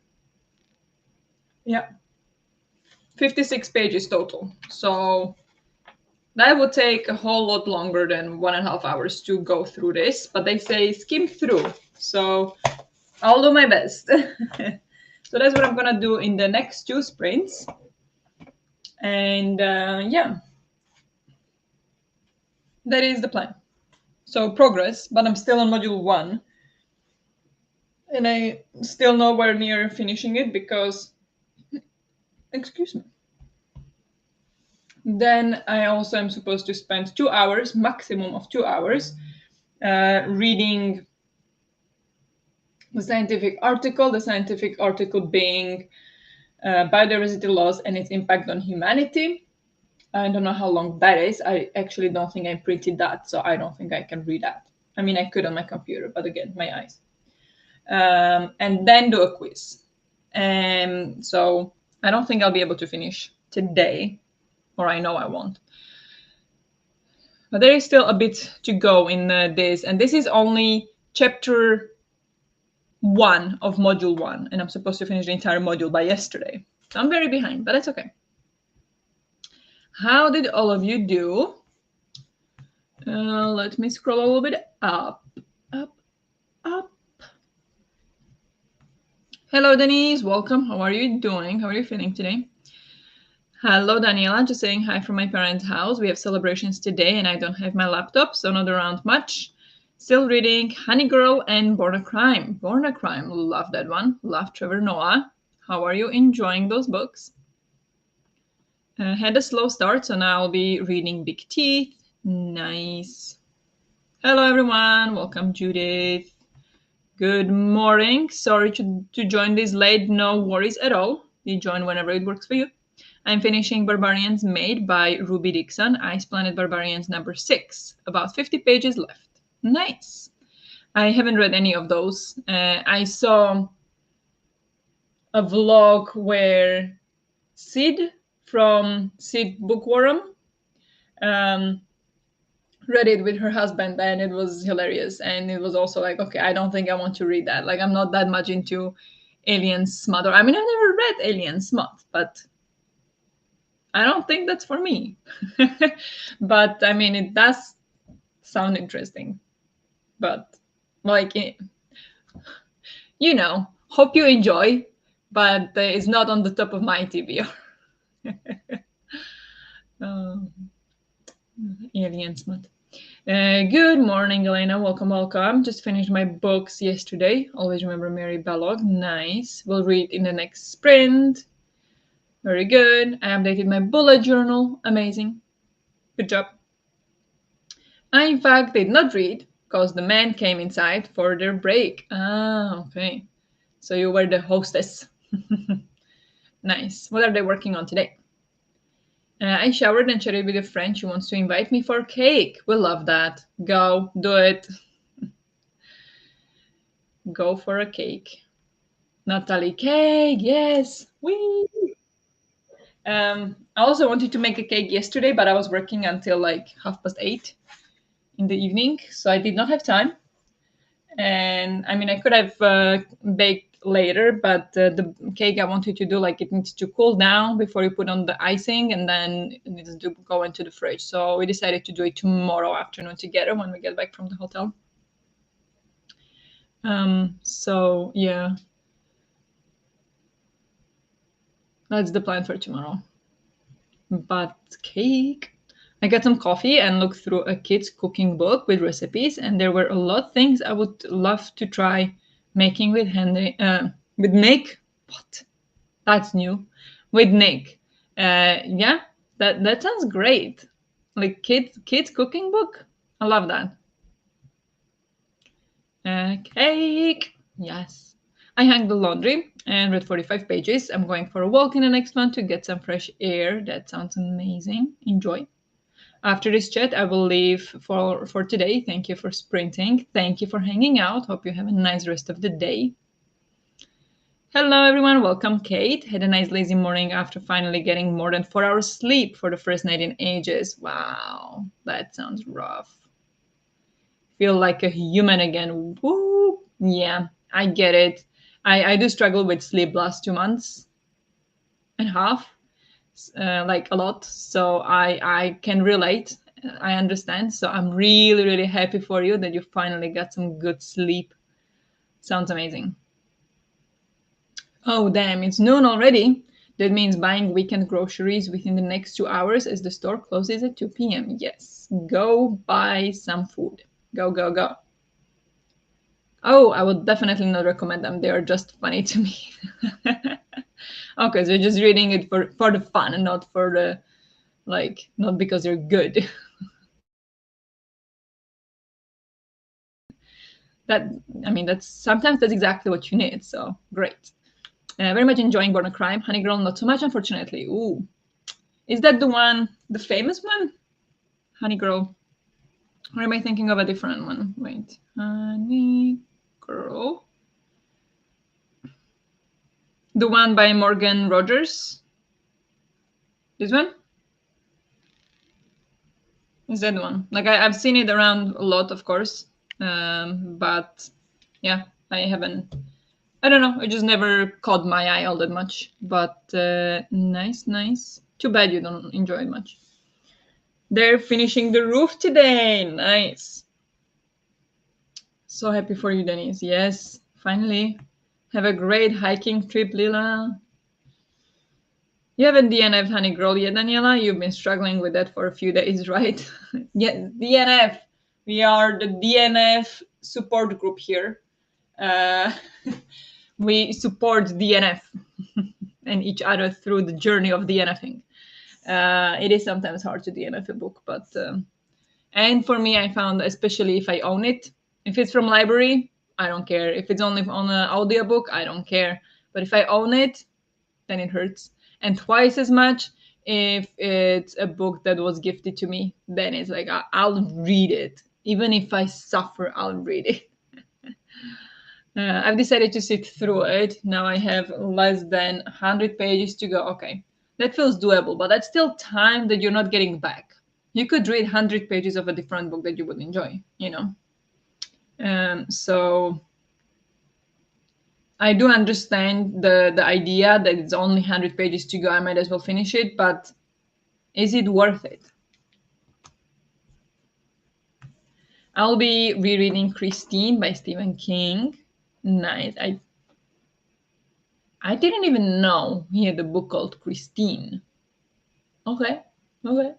Yeah, 56 pages total. So that would take a whole lot longer than 1.5 hours to go through this, but they say skim through. So I'll do my best. So that's what I'm gonna do in the next 2 sprints. And yeah, that is the plan. So progress, but I'm still on module 1. And I still nowhere near finishing it because, excuse me. Then I also am supposed to spend 2 hours, maximum of 2 hours, reading the scientific article being biodiversity loss and its impact on humanity. I don't know how long that is. I actually don't think I printed that, so I don't think I can read that. I mean, I could on my computer, but again, my eyes. And then do a quiz. So I don't think I'll be able to finish today, or I know I won't. But there is still a bit to go in this, and this is only chapter 1 of module 1, and I'm supposed to finish the entire module by yesterday. So I'm very behind, but that's okay. How did all of you do? Let me scroll a little bit up. Hello, Denise. Welcome. How are you doing? How are you feeling today? Hello, Daniela. Just saying hi from my parents' house. We have celebrations today, and I don't have my laptop, so not around much. Still reading Honey Girl and Born a Crime. Born a Crime. Love that one. Love Trevor Noah. How are you enjoying those books? Had a slow start, so now I'll be reading Big Teeth. Nice. Hello, everyone. Welcome, Judith. Good morning. Sorry to join this late. No worries at all. You join whenever it works for you. I'm finishing Barbarians Made by Ruby Dixon. Ice Planet Barbarians number 6. About 50 pages left. Nice. I haven't read any of those. I saw a vlog where Sid from Sid Bookworm read it with her husband, and it was hilarious. And it was also like, okay, I don't think I want to read that. Like, I'm not that much into Alien Smut. I mean, I've never read Alien Smut, but I don't think that's for me. But I mean, it does sound interesting. But like, you know, hope you enjoy, but it's not on the top of my TBR. Alien Smut. Good morning, Elena. Welcome, welcome. Just finished my books yesterday. Always remember Mary Ballog. Nice. We'll read in the next sprint. Very good. I updated my bullet journal. Amazing. Good job. I, in fact, did not read because the men came inside for their break. Ah, okay. So you were the hostess. Nice. What are they working on today? I showered and chatted with a friend. She wants to invite me for cake. We love that. Go, do it. Go for a cake. Natalie cake, yes. Whee! I also wanted to make a cake yesterday, but I was working until like 8:30 in the evening, so I did not have time. And I mean, I could have baked later, but the cake I wanted to do, like, it needs to cool down before you put on the icing, and then it needs to go into the fridge. So we decided to do it tomorrow afternoon together when we get back from the hotel. So yeah, that's the plan for tomorrow. But cake. I got some coffee and looked through a kid's cooking book with recipes, and there were a lot of things I would love to try making with Henry. With Nick. What? That's new. With Nick. Yeah, that sounds great. Like kids cooking book. I love that. Cake. Yes. I hung the laundry and read 45 pages. I'm going for a walk in the next one to get some fresh air. That sounds amazing. Enjoy. After this chat, I will leave for today. Thank you for sprinting. Thank you for hanging out. Hope you have a nice rest of the day. Hello, everyone. Welcome, Kate. Had a nice lazy morning after finally getting more than 4 hours sleep for the first night in ages. Wow, that sounds rough. Feel like a human again. Woo! Yeah, I get it. I do struggle with sleep last 2 months and a half, like a lot. So I can relate. I understand. So I'm really, really happy for you that you finally got some good sleep. Sounds amazing. Oh, damn, it's noon already. That means buying weekend groceries within the next 2 hours as the store closes at 2 p.m. Yes, go buy some food. Go, go, go. Oh, I would definitely not recommend them. They are just funny to me. Okay, so you're just reading it for the fun and not for the, like, not because they're good. That, I mean, that's sometimes that's exactly what you need. So great. Very much enjoying Born a Crime. Honey Girl, not so much, unfortunately. Ooh, is that the one, the famous one? Honey Girl. Or am I thinking of a different one? Wait, Honey Girl. The one by Morgan Rogers. This one? Is that one? Like I've seen it around a lot, of course, but yeah, I haven't. I don't know. It just never caught my eye all that much. But nice, nice. Too bad you don't enjoy it much. They're finishing the roof today. Nice. So happy for you, Denise. Yes, finally. Have a great hiking trip, Lila. You haven't DNF'd Honey Girl yet, Daniela? You've been struggling with that for a few days, right? Yeah, DNF. We are the DNF support group here. Uh, we support DNF and each other through the journey of DNFing. It is sometimes hard to DNF a book, but and for me, I found, especially if I own it, if it's from library, I don't care. If it's only on an audiobook, I don't care. But if I own it, then it hurts. And twice as much if it's a book that was gifted to me. Then it's like, I'll read it. Even if I suffer, I'll read it. I've decided to sit through it. Now I have less than 100 pages to go. Okay, that feels doable, but that's still time that you're not getting back. You could read 100 pages of a different book that you would enjoy, you know? So I do understand the idea that it's only 100 pages to go. I might as well finish it, but is it worth it? I'll be rereading Christine by Stephen King. Nice. I didn't even know he had a book called Christine. Okay. Okay.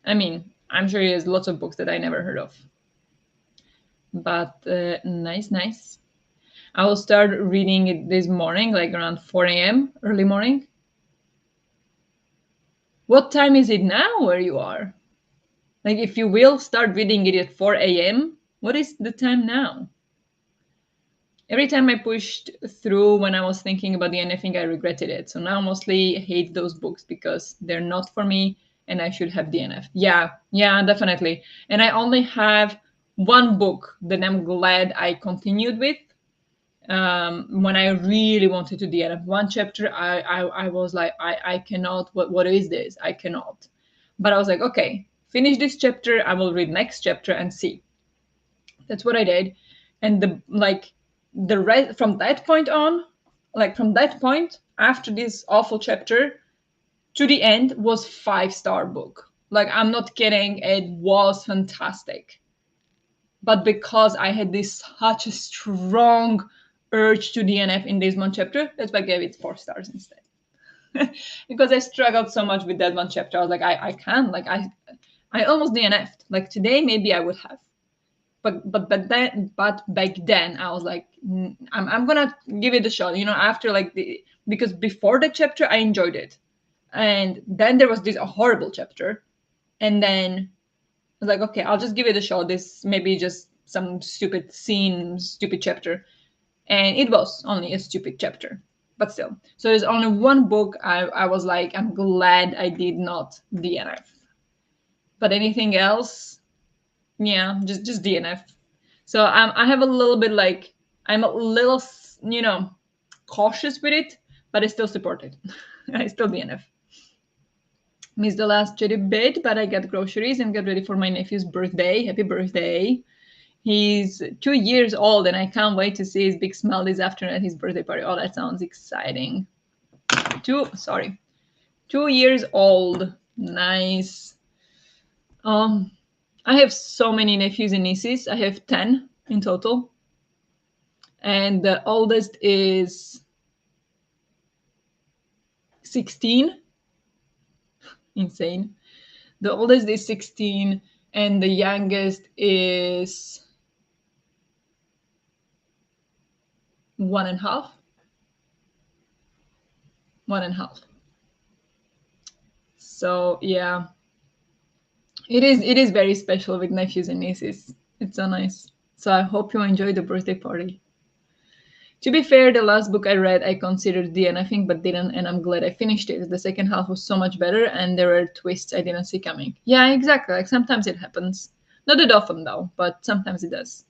I mean, I'm sure he has lots of books that I never heard of. But nice, nice. I will start reading it this morning, like around 4 a.m., early morning. What time is it now where you are? Like, if you will start reading it at 4 a.m., what is the time now? Every time I pushed through when I was thinking about the anything, I regretted it. So now I mostly hate those books because they're not for me and I should have DNF. Yeah, definitely. And I only have one book that I'm glad I continued with. When I really wanted to DNF one chapter, I was like, I cannot. What is this? I cannot. But I was like, okay, finish this chapter. I will read next chapter and see. That's what I did, and the rest from that point on, like from that point after this awful chapter to the end was 5-star book. Like I'm not kidding, it was fantastic. But because I had this such a strong urge to DNF in this one chapter, that's why I gave it 4 stars instead. Because I struggled so much with that one chapter. I was like, I can't. Like I almost DNF'd. Like today, maybe I would have. But back then I was like, I'm gonna give it a shot. After like because before the chapter I enjoyed it, and then there was this horrible chapter, and then I was like, okay, I'll just give it a shot. This maybe just some stupid scene, stupid chapter. And it was only a stupid chapter. But still. So there's only one book I was like, I'm glad I did not DNF. But anything else, yeah, just DNF. So I have a little bit like, I'm a little, cautious with it, but I still support it. I still DNF. Missed the last Jedi bit, but I got groceries and got ready for my nephew's birthday. Happy birthday. He's 2 years old, and I can't wait to see his big smile this afternoon at his birthday party. Oh, that sounds exciting. 2 years old. Nice. I have so many nephews and nieces. I have 10 in total. And the oldest is 16. Insane. The oldest is 16, and the youngest is 1.5. 1.5. So yeah, it is very special with nephews and nieces. It's so nice. So I hope you enjoy the birthday party. To be fair, the last book I read I considered DNFing but didn't, and I'm glad I finished it. The second half was so much better, and there were twists I didn't see coming. Yeah, exactly. Like sometimes it happens. Not that often though, but sometimes it does.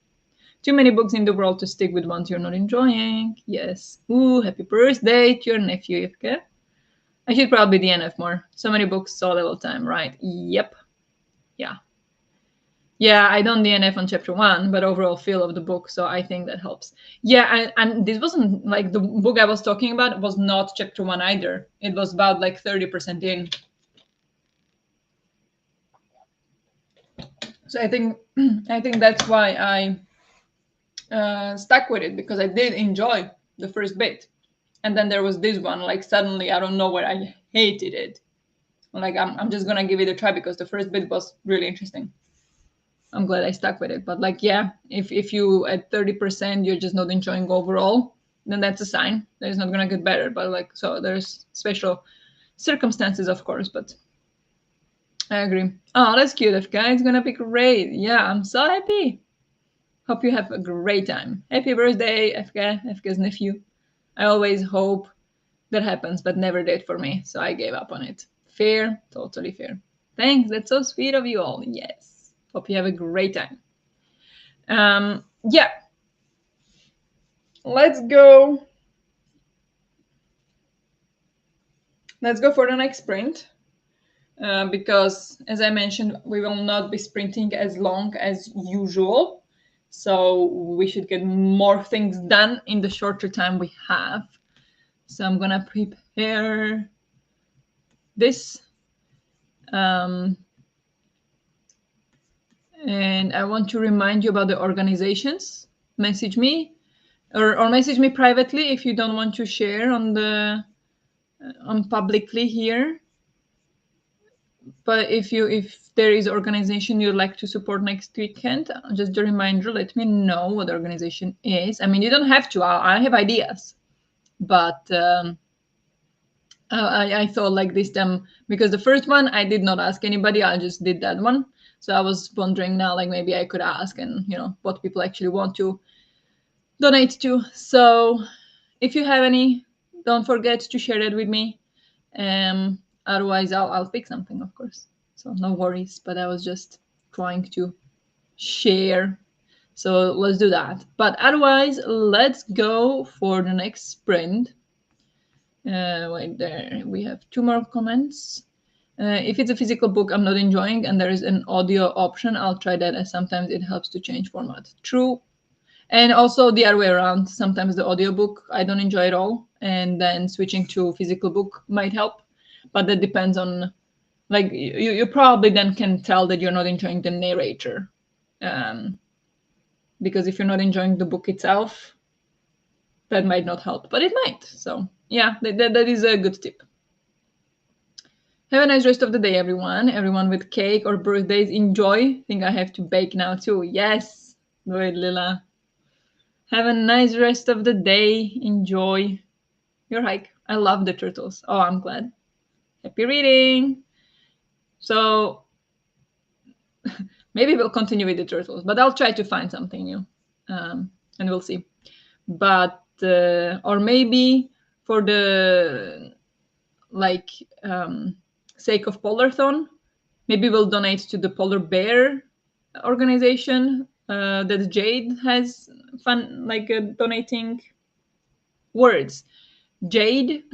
Too many books in the world to stick with ones you're not enjoying. Yes. Ooh, happy birthday to your nephew, Ivke. I should probably DNF more. So many books, so little time, right? Yep. Yeah. Yeah, I don't DNF on chapter 1, but overall feel of the book, so I think that helps. Yeah, and this wasn't like the book I was talking about was not chapter 1 either. It was about like 30% in. So I think that's why I stuck with it, because I did enjoy the first bit. And then there was this one, like suddenly I don't know where I hated it. Like I'm just gonna give it a try because the first bit was really interesting. I'm glad I stuck with it. But like, yeah, if you at 30% you're just not enjoying overall, then that's a sign that it's not gonna get better. But like, so there's special circumstances, of course. But I agree. Oh, that's cute, FK. It's gonna be great. Yeah, I'm so happy. Hope you have a great time. Happy birthday, FK, FK's nephew. I always hope that happens, but never did for me, so I gave up on it. Fair, totally fair. Thanks, that's so sweet of you all. Yes. Hope you have a great time. Yeah. Let's go. Let's go for the next sprint. Because, as I mentioned, we will not be sprinting as long as usual. So we should get more things done in the shorter time we have. So I'm going to prepare this. And I want to remind you about the organizations. Message me or message me privately if you don't want to share on publicly here. But if there is organization you'd like to support next weekend, just a reminder, let me know what the organization is. I mean, you don't have to. I have ideas, but I thought like this time, because the first one I did not ask anybody. I just did that one. So I was wondering now, like maybe I could ask, and what people actually want to donate to. So if you have any, don't forget to share that with me. Otherwise I'll pick something, of course. So no worries. But I was just trying to share So let's do that. But otherwise, let's go for the next sprint. Wait, there we have two more comments. If it's a physical book I'm not enjoying and there is an audio option, I'll try that, as sometimes it helps to change format. True. And also the other way around. Sometimes the audiobook I don't enjoy at all, and then switching to physical book might help. But that depends on, like, you probably then can tell that you're not enjoying the narrator. Because if you're not enjoying the book itself, that might not help, but it might. So yeah, that is a good tip. Have a nice rest of the day, everyone. Everyone with cake or birthdays, enjoy. I think I have to bake now too. Yes, good, Lila. Have a nice rest of the day. Enjoy your hike. I love the turtles. Oh, I'm glad. Happy reading. So maybe we'll continue with the turtles, but I'll try to find something new, and we'll see. But or maybe for the, like, sake of Polarthon, maybe we'll donate to the polar bear organization that Jade has fun, like, donating words. Jade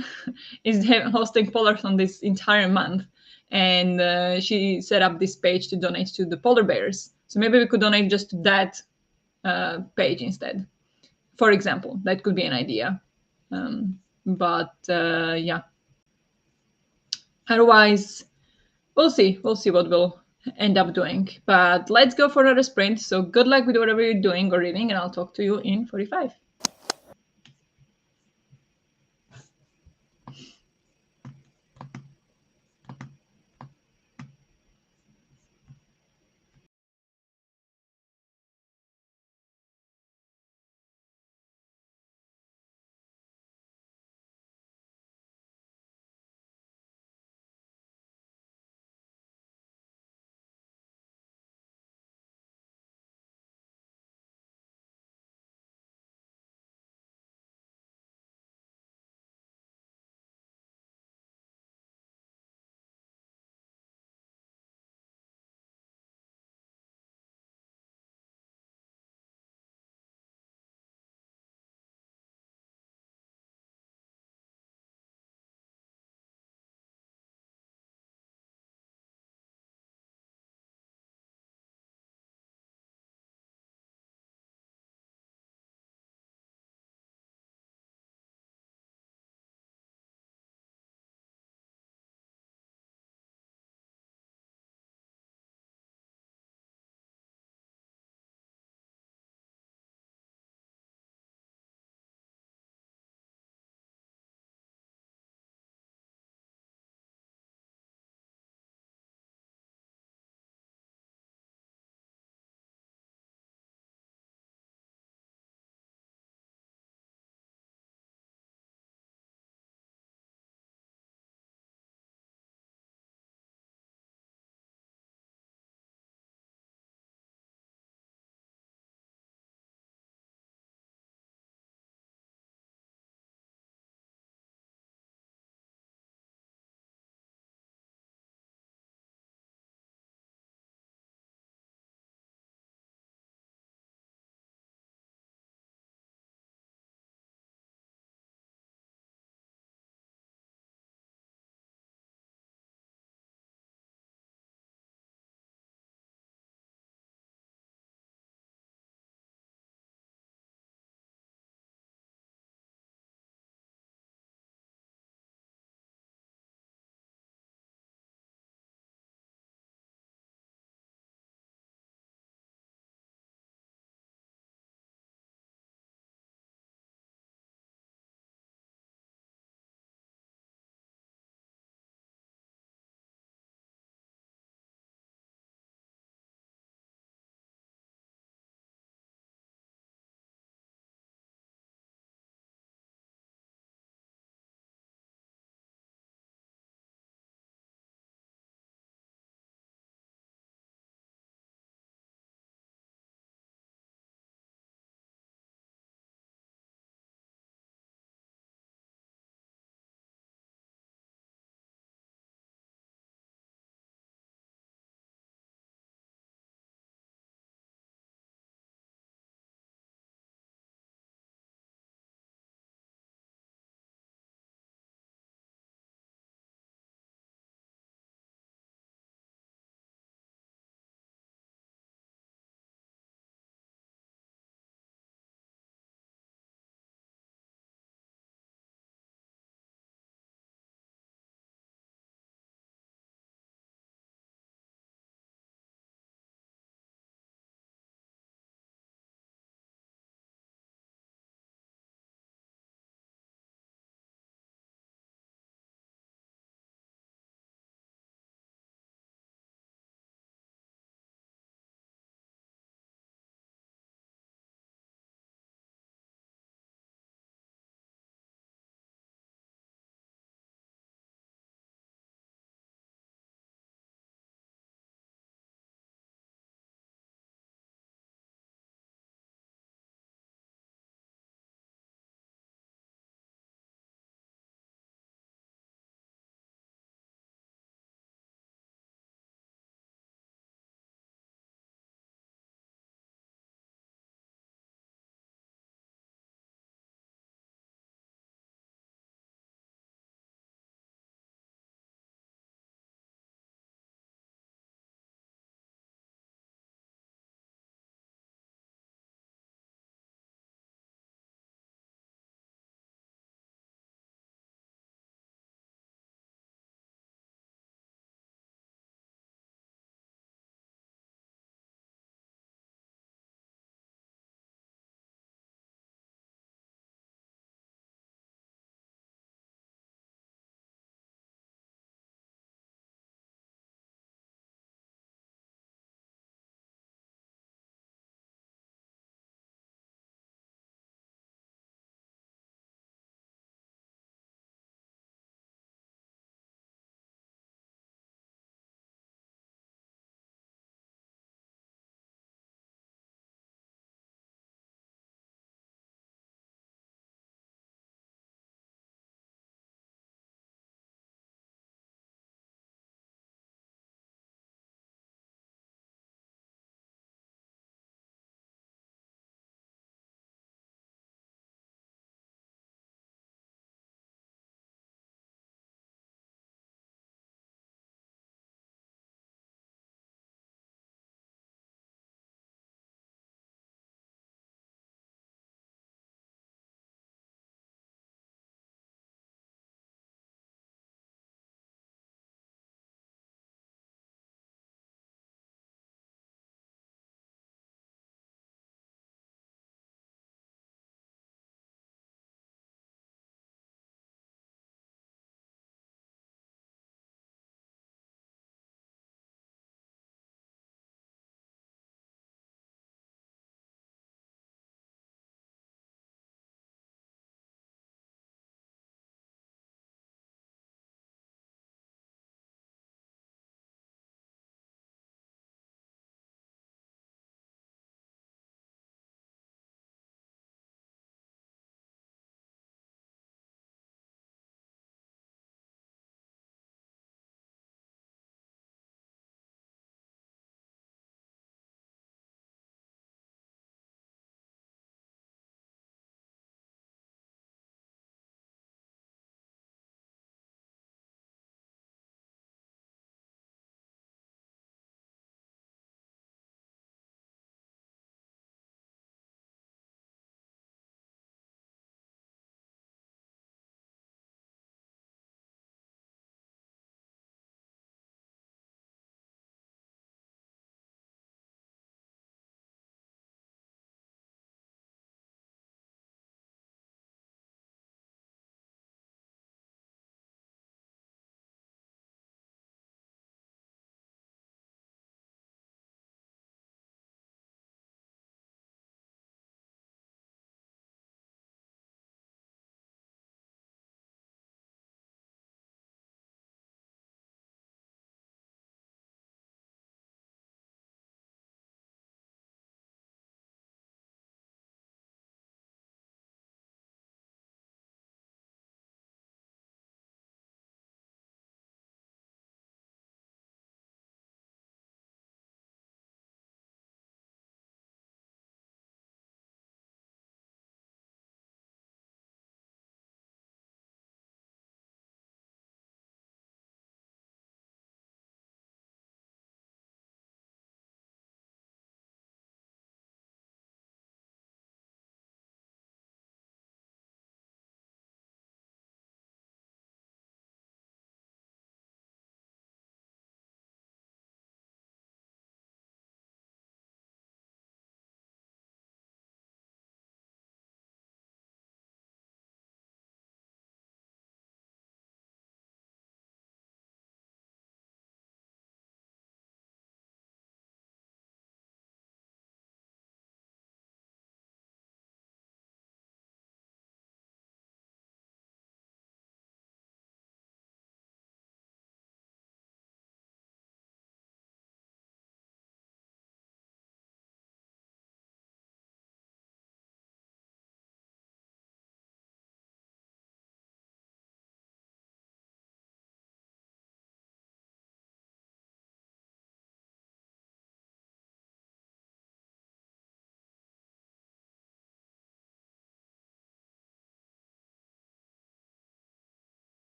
is hosting Polarthon this entire month, and she set up this page to donate to the polar bears. So maybe we could donate just to that page instead. For example, that could be an idea. But yeah, otherwise, we'll see. We'll see what we'll end up doing. But let's go for another sprint. So good luck with whatever you're doing or reading, and I'll talk to you in 45.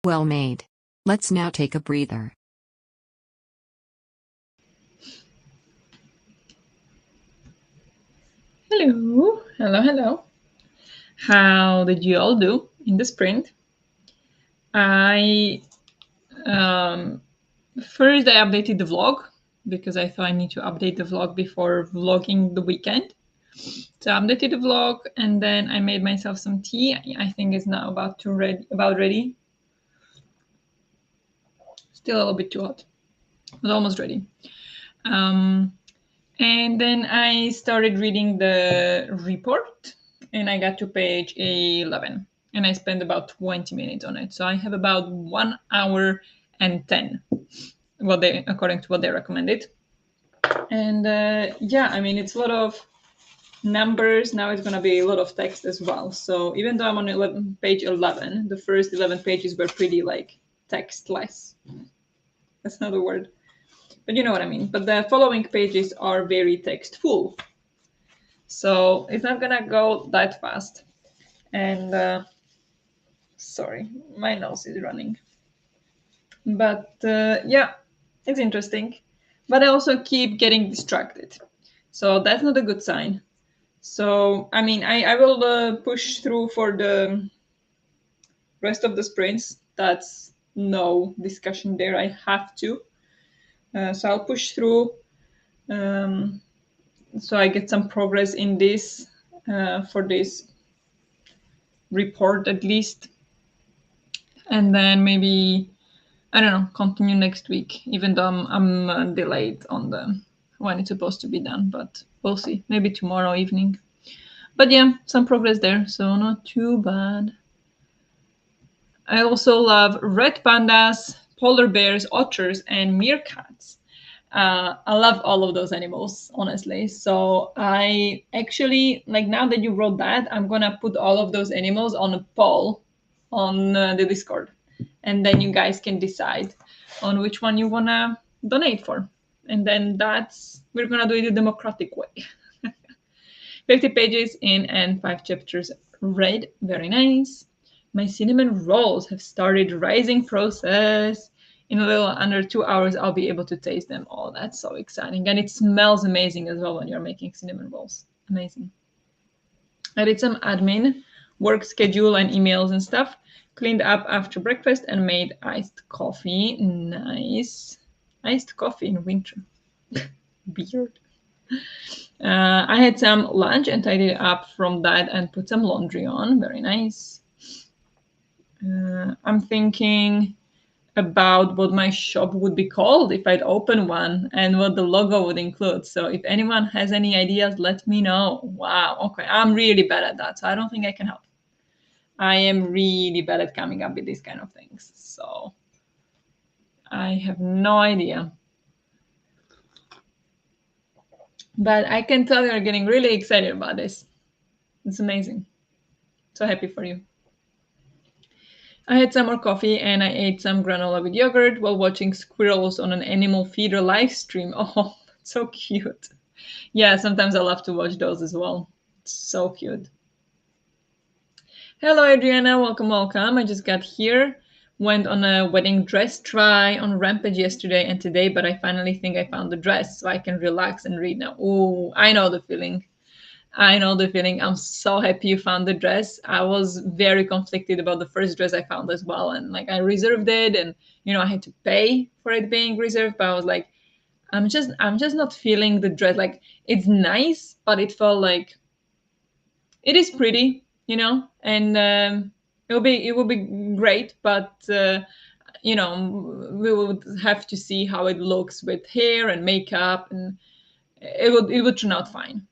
Well made. Let's now take a breather. Hello, hello, hello. How did you all do in the sprint? I first I updated the vlog because I thought I need to update the vlog before vlogging the weekend. So I updated the vlog and then I made myself some tea. I think it's now about ready. Still a little bit too hot, but almost ready. And then I started reading the report and I got to page 11 and I spent about 20 minutes on it. So I have about 1 hour and 10 according to what they recommended. And yeah, I mean, it's a lot of numbers. Now it's going to be a lot of text as well. So even though I'm on page 11, the first 11 pages were pretty like textless. That's not a word, but you know what I mean. But the following pages are very textful. So it's not gonna go that fast. And sorry, my nose is running. But yeah, it's interesting. But I also keep getting distracted. So that's not a good sign. So, I mean, I will push through for the rest of the sprints. That's no discussion there. I have to. So I'll push through. So I get some progress in this for this report at least. And then maybe I don't know, continue next week, even though I'm delayed on the when it's supposed to be done, but we'll see. Maybe tomorrow evening. But yeah, some progress there, so not too bad. I also love red pandas, polar bears, otters, and meerkats. I love all of those animals, honestly. So I actually like now that you wrote that, I'm gonna put all of those animals on a poll on the Discord, and then you guys can decide on which one you wanna donate for, and then that's we're gonna do it the democratic way. 50 pages in and 5 chapters read. Very nice. My cinnamon rolls have started rising process. In a little under 2 hours, I'll be able to taste them. Oh, that's so exciting. And it smells amazing as well when you're making cinnamon rolls. Amazing. I did some admin, work schedule and emails and stuff. Cleaned up after breakfast and made iced coffee. Nice. Iced coffee in winter. Beard. I had some lunch and tidied up from that and put some laundry on. Very nice. I'm thinking about what my shop would be called if I'd open one and what the logo would include. So if anyone has any ideas, let me know. Wow. Okay. I'm really bad at that. So I don't think I can help. I am really bad at coming up with these kind of things. So I have no idea. But I can tell you're getting really excited about this. It's amazing. So happy for you. I had some more coffee and I ate some granola with yogurt while watching squirrels on an animal feeder live stream. Oh, that's so cute. Yeah, sometimes I love to watch those as well. It's so cute. Hello, Adriana. Welcome, welcome. I just got here. Went on a wedding dress try on Rampage yesterday and today, but I finally think I found the dress so I can relax and read now. Oh, I know the feeling. I know the feeling. I'm so happy you found the dress. I was very conflicted about the first dress I found as well. And like I reserved it and I had to pay for it being reserved, but I was like, I'm just not feeling the dress. Like it's nice, but it felt like it is pretty, and it will be great, but we would have to see how it looks with hair and makeup and it would turn out fine.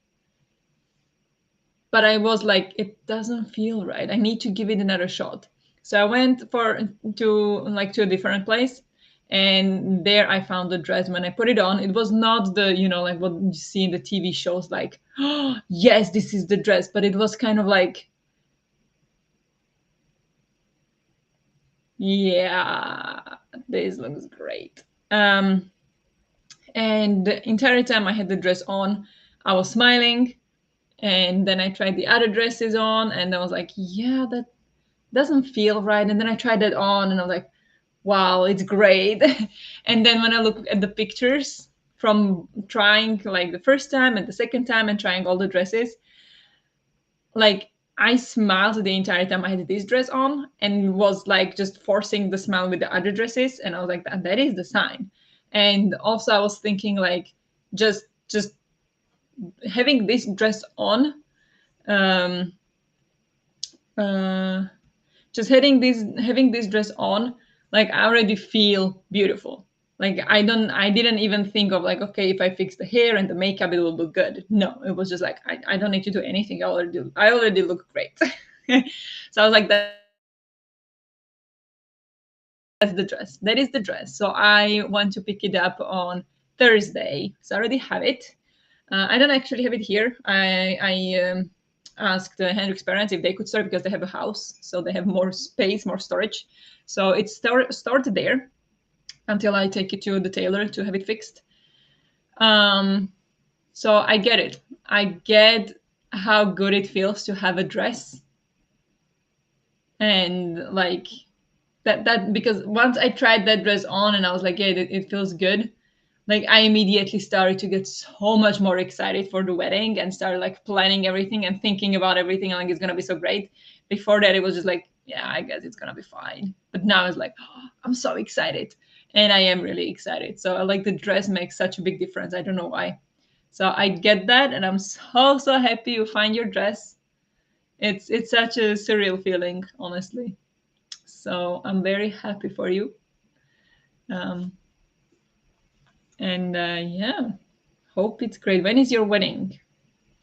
But I was like, it doesn't feel right. I need to give it another shot. So I went to a different place, and there I found the dress. When I put it on, it was not the like what you see in the TV shows, like, oh yes, this is the dress, but it was kind of like, yeah, this looks great. And the entire time I had the dress on, I was smiling, and then I tried the other dresses on, and I was like, yeah, doesn't feel right. And then I tried it on and I was like, wow, it's great. And then when I look at the pictures from trying like the first time and the second time and trying all the dresses, like I smiled the entire time I had this dress on and was like just forcing the smile with the other dresses. And I was like, that is the sign. And also I was thinking like just having this dress on, um uh just having this dress on, like I already feel beautiful. Like I didn't even think of like, okay, if I fix the hair and the makeup it will look good. No, it was just like I don't need to do anything. I already look great. So I was like, that's the dress. That is the dress. So I want to pick it up on Thursday. So I already have it. I don't actually have it here. I asked Hendrik's parents if they could store it because they have a house, so they have more space, more storage. So it's stored there until I take it to the tailor to have it fixed. Um, so I get it. I get how good it feels to have a dress, and like that because once I tried that dress on and I was like, yeah, it feels good. Like I immediately started to get so much more excited for the wedding and started like planning everything and thinking about everything and like it's gonna be so great. Before that it was just like, yeah, I guess it's gonna be fine. But now it's like, oh, I'm so excited. And I am really excited. So like the dress makes such a big difference. I don't know why. So I get that and I'm so happy you find your dress. It's such a surreal feeling, honestly. So I'm very happy for you. Um, and yeah, hope it's great. When is your wedding?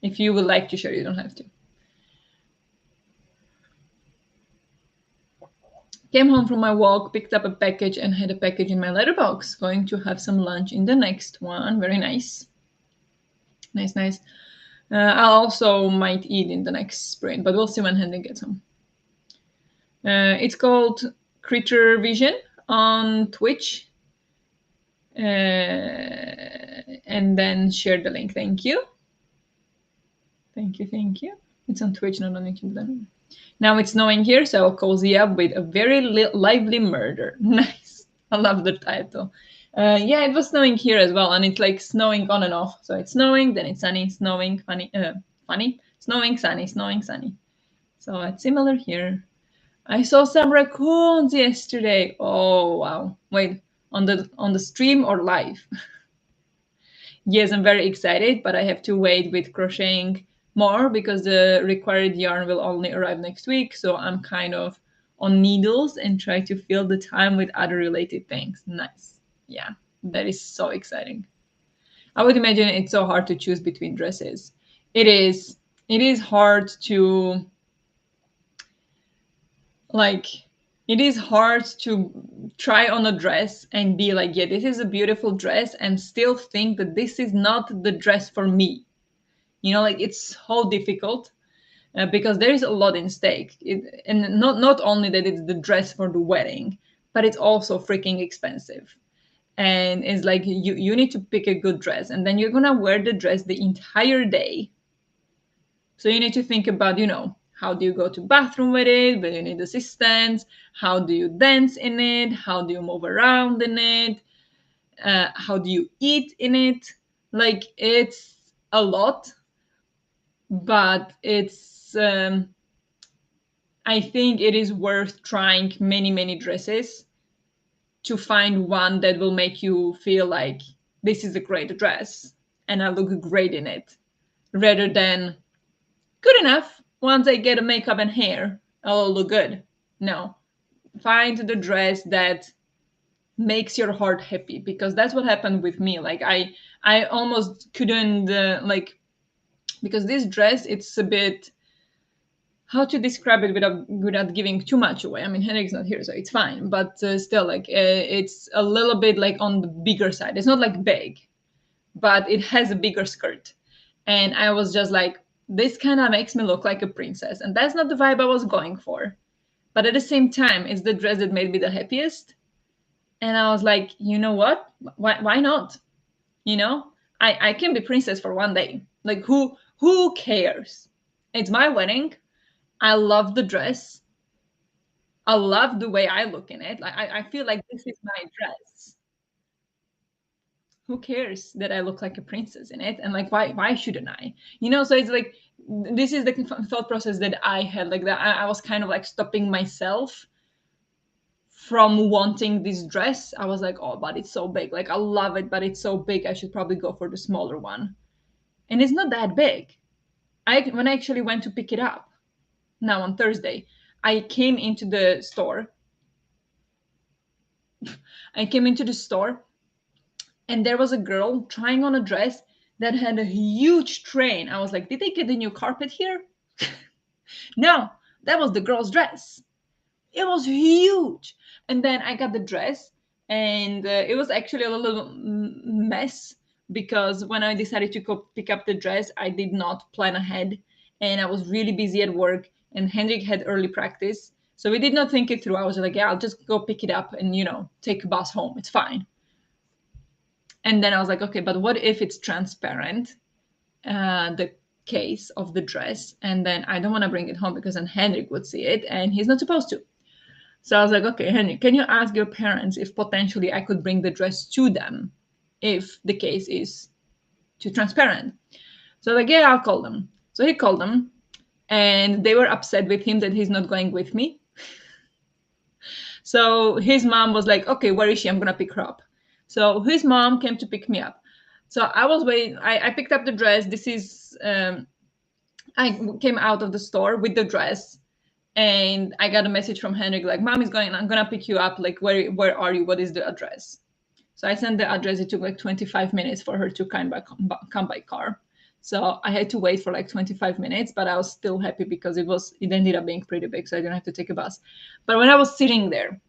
If you would like to share, you don't have to. Came home from my walk, picked up a package, and had a package in my letterbox. Going to have some lunch in the next one. Very nice. Nice, nice. I also might eat in the next sprint, but we'll see when Henry gets home. It's called Creature Vision on Twitch. And then share the link. Thank you. Thank you, thank you. It's on Twitch, not on YouTube then. Now it's snowing here, so I'll cozy up with a very lively murder. Nice. I love the title. Yeah, it was snowing here as well, and it's like snowing on and off. So it's snowing, then it's sunny, snowing, funny, snowing, sunny. So it's similar here. I saw some raccoons yesterday. Oh wow! Wait, on the stream or live? Yes, I'm very excited, but I have to wait with crocheting more because the required yarn will only arrive next week. So I'm kind of on needles and try to fill the time with other related things. Nice. Yeah, that is so exciting. I would imagine it's so hard to choose between dresses. It is. It is hard to like it is hard to try on a dress and be like, yeah, this is a beautiful dress and still think that this is not the dress for me. Like it's so difficult because there is a lot in stake. And not only that it's the dress for the wedding, but it's also freaking expensive. And it's like you need to pick a good dress and then you're gonna wear the dress the entire day. So you need to think about, how do you go to bathroom with it? But you need assistance. How do you dance in it? How do you move around in it? How do you eat in it? Like it's a lot, but I think it is worth trying many dresses to find one that will make you feel like this is a great dress and I look great in it, rather than good enough. Once I get a makeup and hair, I'll look good. No, find the dress that makes your heart happy, because that's what happened with me. Like I almost couldn't because this dress, it's a bit, how to describe it without giving too much away. I mean, Henrik's not here, so it's fine. But still, like it's a little bit like on the bigger side. It's not like big, but it has a bigger skirt. And I was just like, this kind of makes me look like a princess, and that's not the vibe I was going for. But at the same time, it's the dress that made me the happiest. And I was like, you know what? Why not? You know, I can be princess for one day. Like who cares? It's my wedding. I love the dress. I love the way I look in it. Like I feel like this is my dress. Who cares that I look like a princess in it? And like, why shouldn't I? You know, so it's like this is the thought process that I had. Like that, I was kind of like stopping myself from wanting this dress. I was like, oh, but it's so big. Like I love it, but it's so big. I should probably go for the smaller one. And it's not that big. I when I actually went to pick it up now on Thursday, I came into the store. I came into the store and there was a girl trying on a dress that had a huge train. I was like, did they get a new carpet here? No, that was the girl's dress. It was huge. And then I got the dress, and it was actually a little mess because when I decided to go pick up the dress, I did not plan ahead, and I was really busy at work. And Henrik had early practice, so we did not think it through. I was like, yeah, I'll just go pick it up and take a bus home. It's fine. And then I was like, okay, but what if it's transparent, the case of the dress, and then I don't want to bring it home because then Henrik would see it, and he's not supposed to. So I was like, okay, Henry, can you ask your parents if potentially I could bring the dress to them if the case is too transparent? So like, yeah, I'll call them. So he called them, and they were upset with him that he's not going with me. So his mom was like, okay, where is she? I'm gonna pick her up. So his mom came to pick me up. So I was waiting. I picked up the dress. This is I came out of the store with the dress, and I got a message from Henrik like, "Mom is going. I'm gonna pick you up. Like, where are you? What is the address?" So I sent the address. It took like 25 minutes for her to come by car. So I had to wait for like 25 minutes, but I was still happy because it ended up being pretty big, so I didn't have to take a bus. But when I was sitting there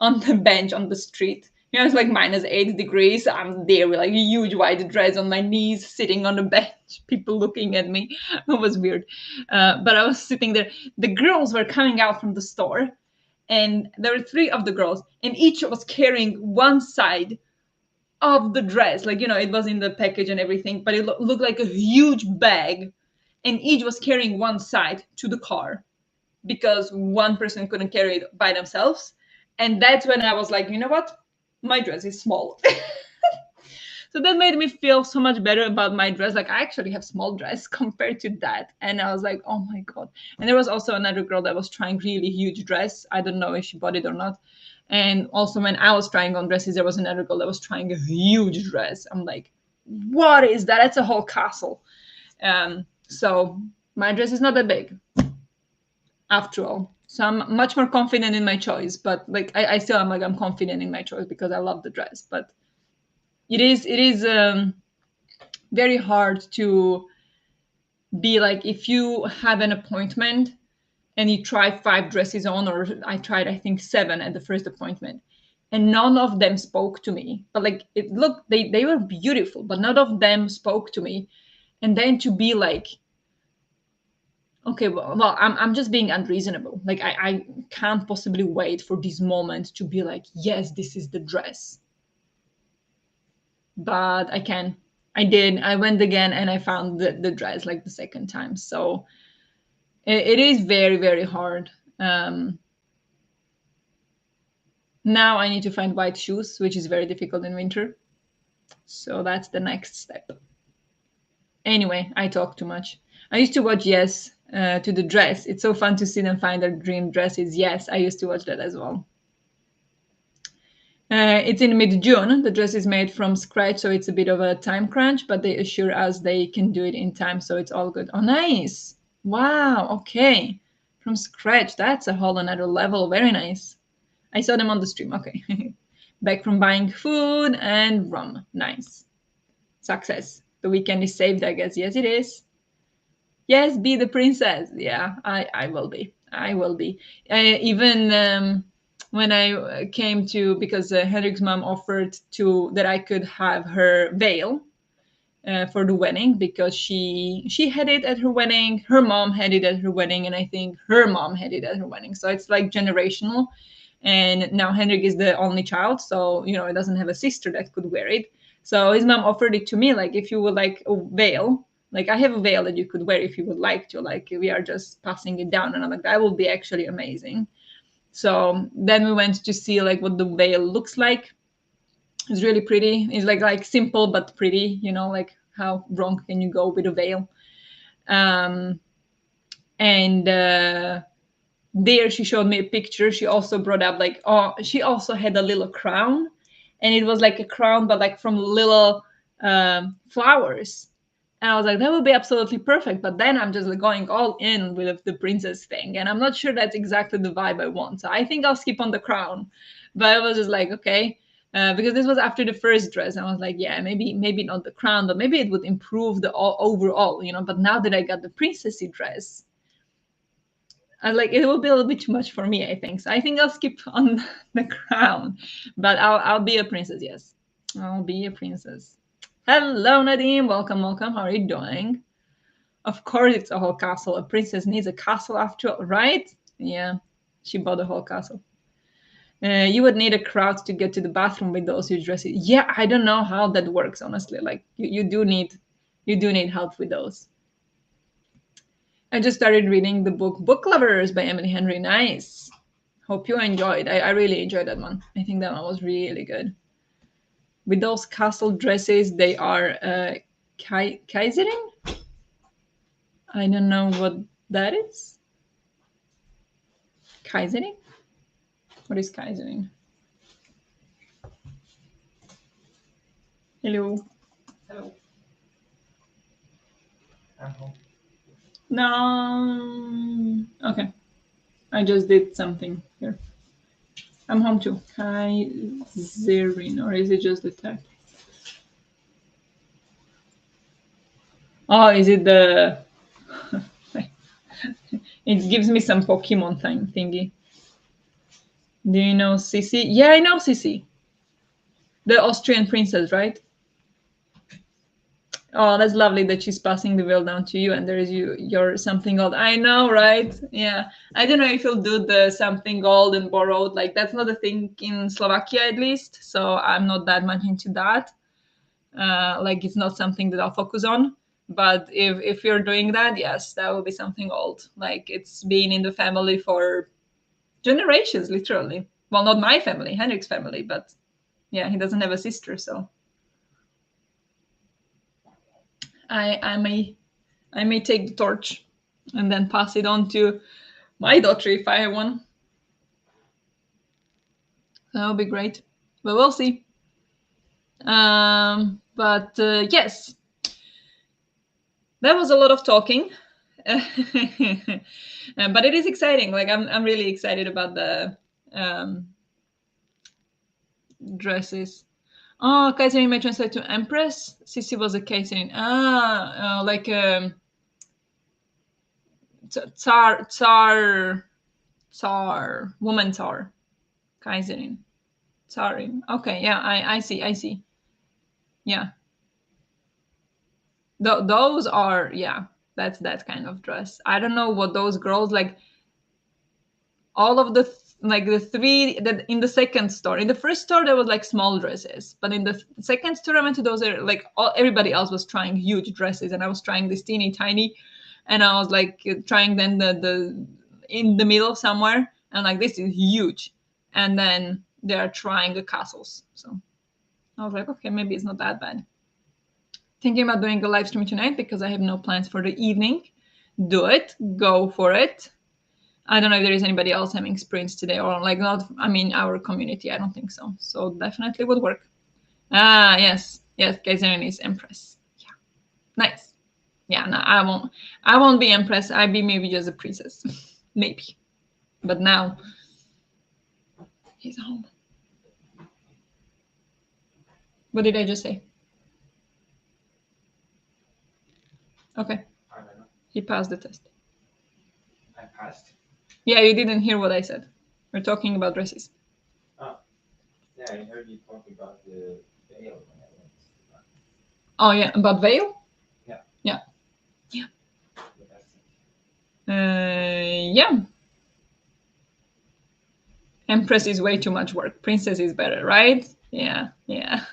on the bench on the street. It's like -8 degrees. I'm there with like a huge white dress on my knees, sitting on the bench, people looking at me. It was weird. But I was sitting there. The girls were coming out from the store, and there were three of the girls, and each was carrying one side of the dress. Like, it was in the package and everything, but it looked like a huge bag, and each was carrying one side to the car because one person couldn't carry it by themselves. And that's when I was like, you know what? My dress is small. So that made me feel so much better about my dress. Like, I actually have small dress compared to that. And I was like, oh my God. And there was also another girl that was trying really huge dress. I don't know if she bought it or not. And also when I was trying on dresses, there was another girl that was trying a huge dress. I'm like, what is that? That's a whole castle. So my dress is not that big after all. So I'm much more confident in my choice, but like I still am like I'm confident in my choice because I love the dress. But it is very hard to be like if you have an appointment and you try 5 dresses on, or I tried I think 7 at the first appointment, and none of them spoke to me. But like it looked they were beautiful, but none of them spoke to me. And then to be like, okay, well, I'm just being unreasonable. Like I can't possibly wait for this moment to be like, yes, this is the dress. But I can. I did. I went again and I found the dress like the second time. So it is very, very hard. Now I need to find white shoes, which is very difficult in winter. So that's the next step. Anyway, I talk too much. I used to watch Yes to the dress. It's so fun to see them find their dream dresses. Yes, I used to watch that as well. It's in mid-June. The dress is made from scratch, so it's a bit of a time crunch, but they assure us they can do it in time, so it's all good. Oh, nice. Wow, okay. From scratch, that's a whole another level. Very nice. I saw them on the stream. Okay. Back from buying food and rum. Nice. Success. The weekend is saved, I guess. Yes, it is. Yes, be the princess. Yeah, I will be. I will be. Even when I came to, because Henrik's mom offered to that I could have her veil for the wedding, because she had it at her wedding, her mom had it at her wedding, and I think her mom had it at her wedding. So it's like generational. And now Henrik is the only child, so it doesn't have a sister that could wear it. So his mom offered it to me, like, if you would like a veil, Like, I have a veil that you could wear if you would like to. Like, we are just passing it down, and I'm like, that will be actually amazing. So then we went to see like what the veil looks like. It's really pretty. It's like simple but pretty. You know, like how wrong can you go with a veil? Um, and there she showed me a picture. She also brought up like, oh, she also had a little crown, and it was like a crown but like from little flowers. And I was like, that would be absolutely perfect. But then I'm just like going all in with the princess thing, and I'm not sure that's exactly the vibe I want. So I think I'll skip on the crown. But I was just like, okay, because this was after the first dress. I was like, yeah, maybe not the crown, but maybe it would improve the overall, you know. But now that I got the princessy dress, I like it will be a little bit too much for me, I think. So I think I'll skip on the crown, but I'll be a princess. Yes, I'll be a princess. Hello, Nadine. Welcome, welcome. How are you doing? Of course, it's a whole castle. A princess needs a castle after all, right? Yeah, she bought a whole castle. You would need a crowd to get to the bathroom with those huge dresses. Yeah, I don't know how that works, honestly. Like you do need help with those. I just started reading the book Book Lovers by Emily Henry. Nice. Hope you enjoyed. I really enjoyed that one. I think that one was really good. With those castle dresses, they are Kaiserin? I don't know what that is. Kaiserin? What is Kaiserin? Hello. Hello. I'm home. No. Okay. I just did something here. I'm home too. Kaiserin, or is it just the tag? Oh, is it the? It gives me some Pokemon thing thingy. Do you know Sissy? Yeah, I know Sissy. The Austrian princess, right? Oh, that's lovely that she's passing the veil down to you, and there is your something gold. I know, right? Yeah. I don't know if you'll do the something gold and borrowed. Like, that's not a thing in Slovakia, at least. So I'm not that much into that. Like, it's not something that I'll focus on. But if you're doing that, yes, that will be something old. Like, it's been in the family for generations, literally. Well, not my family, Henrik's family, but yeah, he doesn't have a sister, so I may take the torch and then pass it on to my daughter if I have one. That would be great, but we'll see. But yes, that was a lot of talking. But it is exciting. Like, I'm really excited about the um, dresses. Oh, Kaiserin may translate to Empress. Sissy was a Kaiserin. Like Tsar, woman Tsar, Kaiserin, Tsarin. Okay, yeah, I see, I see. Yeah, those are, yeah, that's that kind of dress. I don't know what those girls like. All of the like the three that in the second store. In the first store there was like small dresses, but in the second store I went to, those are like everybody else was trying huge dresses, and I was trying this teeny tiny, and I was like trying then the in the middle somewhere, and like, this is huge, and then they are trying the castles. So I was like, okay, maybe it's not that bad. Thinking about doing a live stream tonight because I have no plans for the evening. Do it, go for it. I don't know if there is anybody else having sprints today, or like, not, I mean, our community. I don't think so. So definitely would work. Ah, yes. Yes, Kaiserin is Empress. Yeah. Nice. Yeah, no, I won't be Empress. I'd be maybe just a princess. Maybe. But now he's home. What did I just say? Okay. I don't know. He passed the test. I passed. Yeah, you didn't hear what I said. We're talking about dresses. Oh. Yeah, I heard you talk about the veil when I went to the bathroom. Oh, yeah, about veil? Yeah. Yeah. Yeah, that's Uh, it. yeah. Empress is way too much work. Princess is better, right? Yeah, yeah.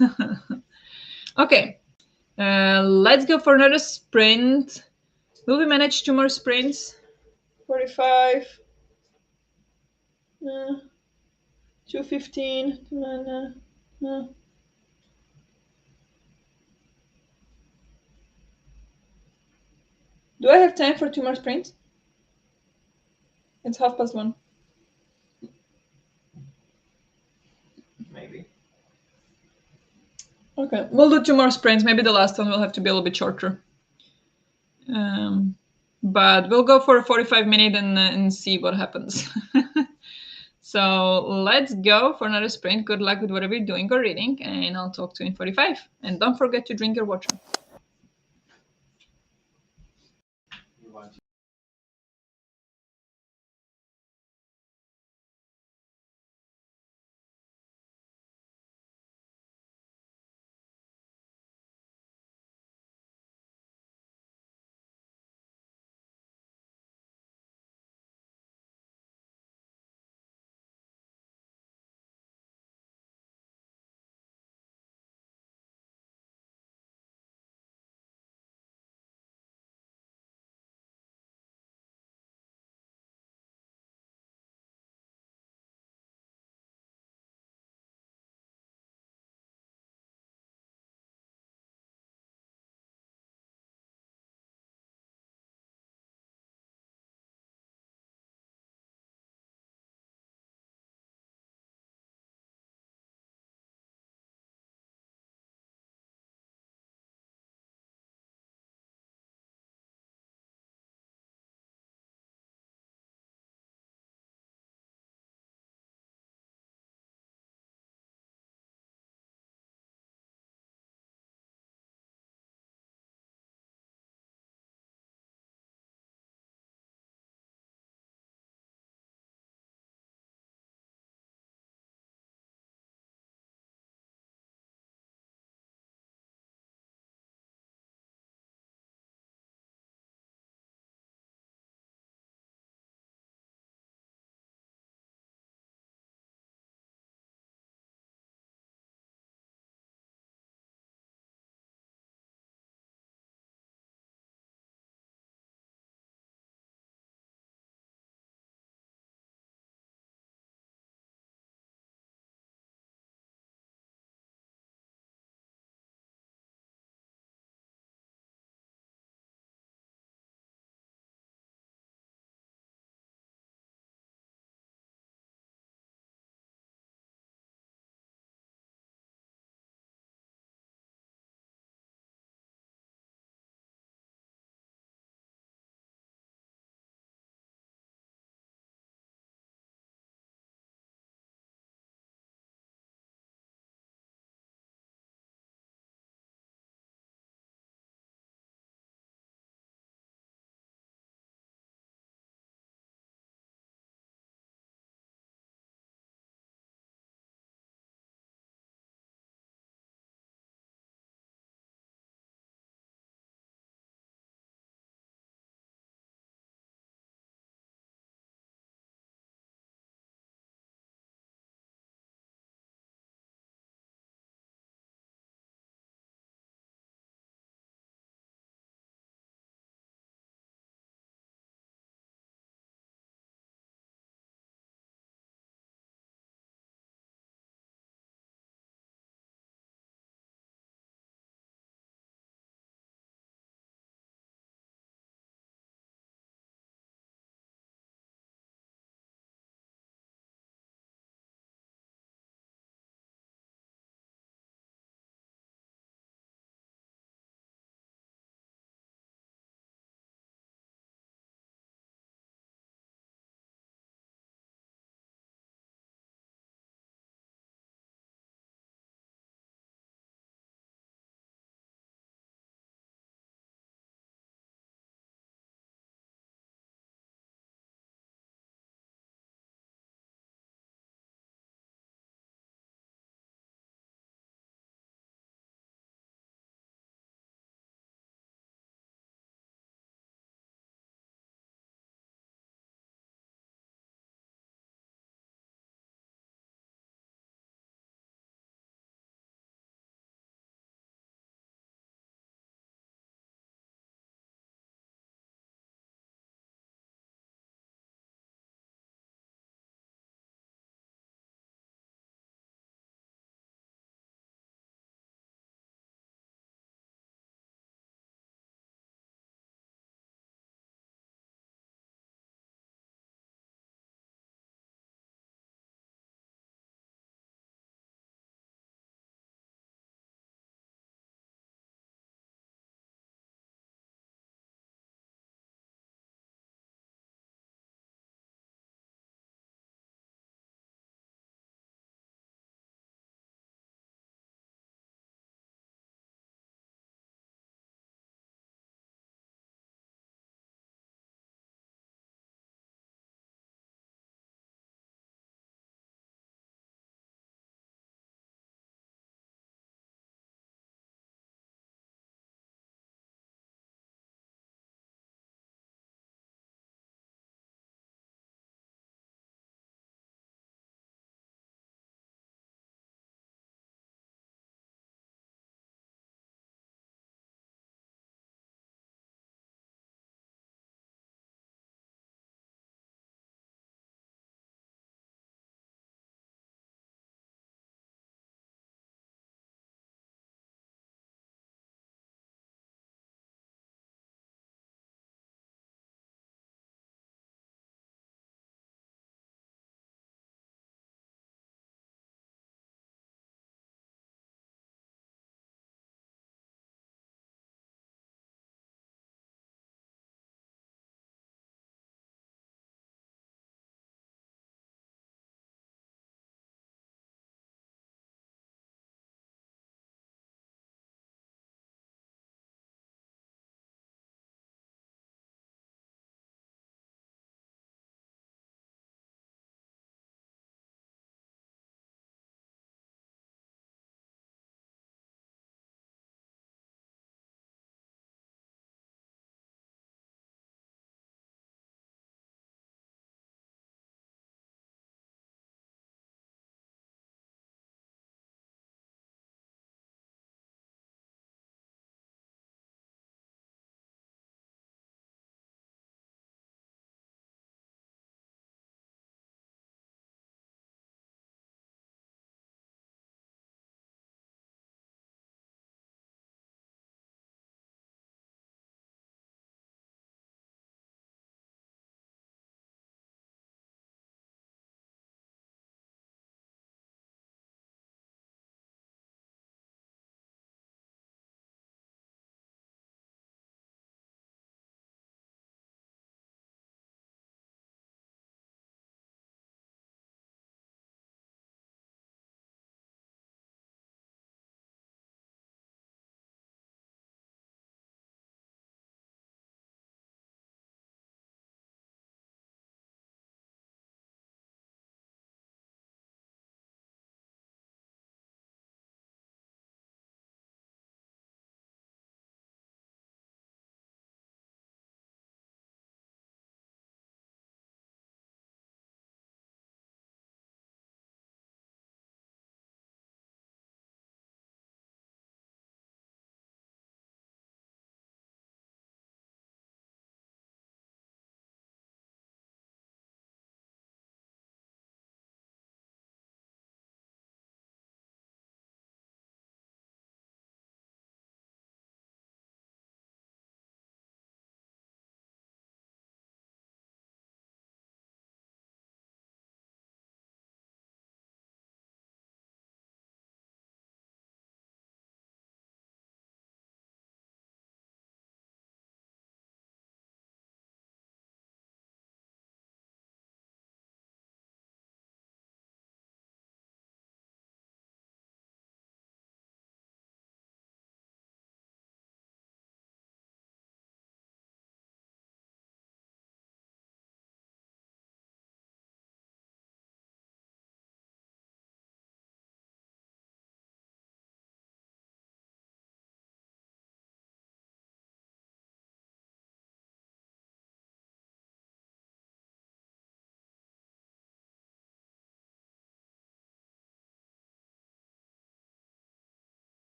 Okay. Let's go for another sprint. Will we manage 2 more sprints? 45. 2:15. Come on. Do I have time for 2 more sprints? It's 1:30. Maybe. Okay, we'll do 2 more sprints. Maybe the last one will have to be a little bit shorter. But we'll go for a 45-minute and see what happens. So let's go for another sprint. Good luck with whatever you're doing or reading, and I'll talk to you in 45. And don't forget to drink your water. You want to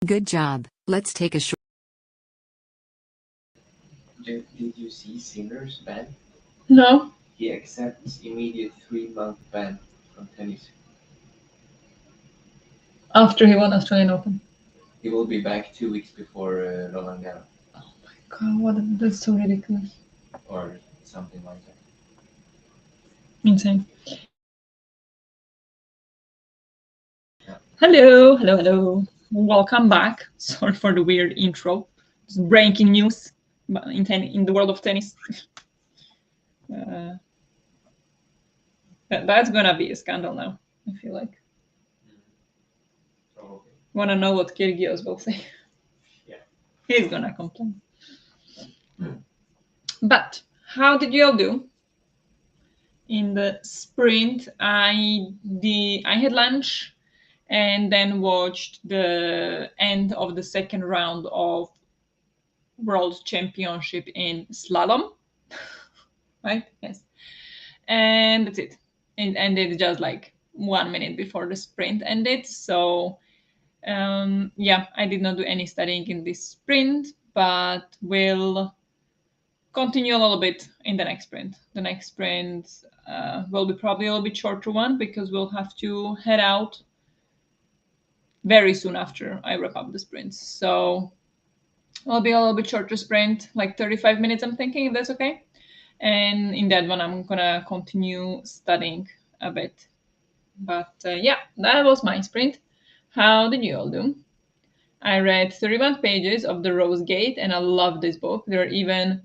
Good job. Let's take a short. Did you see Sinner's ban? No. He accepts immediate 3-month ban from tennis. After he won Australian Open. He will be back 2 weeks before Roland Garros. Oh my god, that's so ridiculous. Or something like that. Insane. Hello. Welcome back. Sorry for the weird intro. Just breaking news in the world of tennis. That's gonna be a scandal now, I feel like. Probably. Wanna know what Kyrgios will say? Yeah. He's gonna complain. But how did you all do? In the sprint, I had lunch and then watched the end of the second round of World Championship in slalom. Right? Yes. And that's it. It ended just like 1 minute before the sprint ended. So yeah, I did not do any studying in this sprint, but will continue a little bit in the next sprint. The next sprint will be probably a little bit shorter one because we'll have to head out very soon after I wrap up the sprints. So it'll be a little bit shorter sprint, like 35 minutes, I'm thinking, if that's okay. And in that one, I'm gonna continue studying a bit. But yeah, that was my sprint. How did you all do? I read 31 pages of The Rose Gate, and I love this book. There are even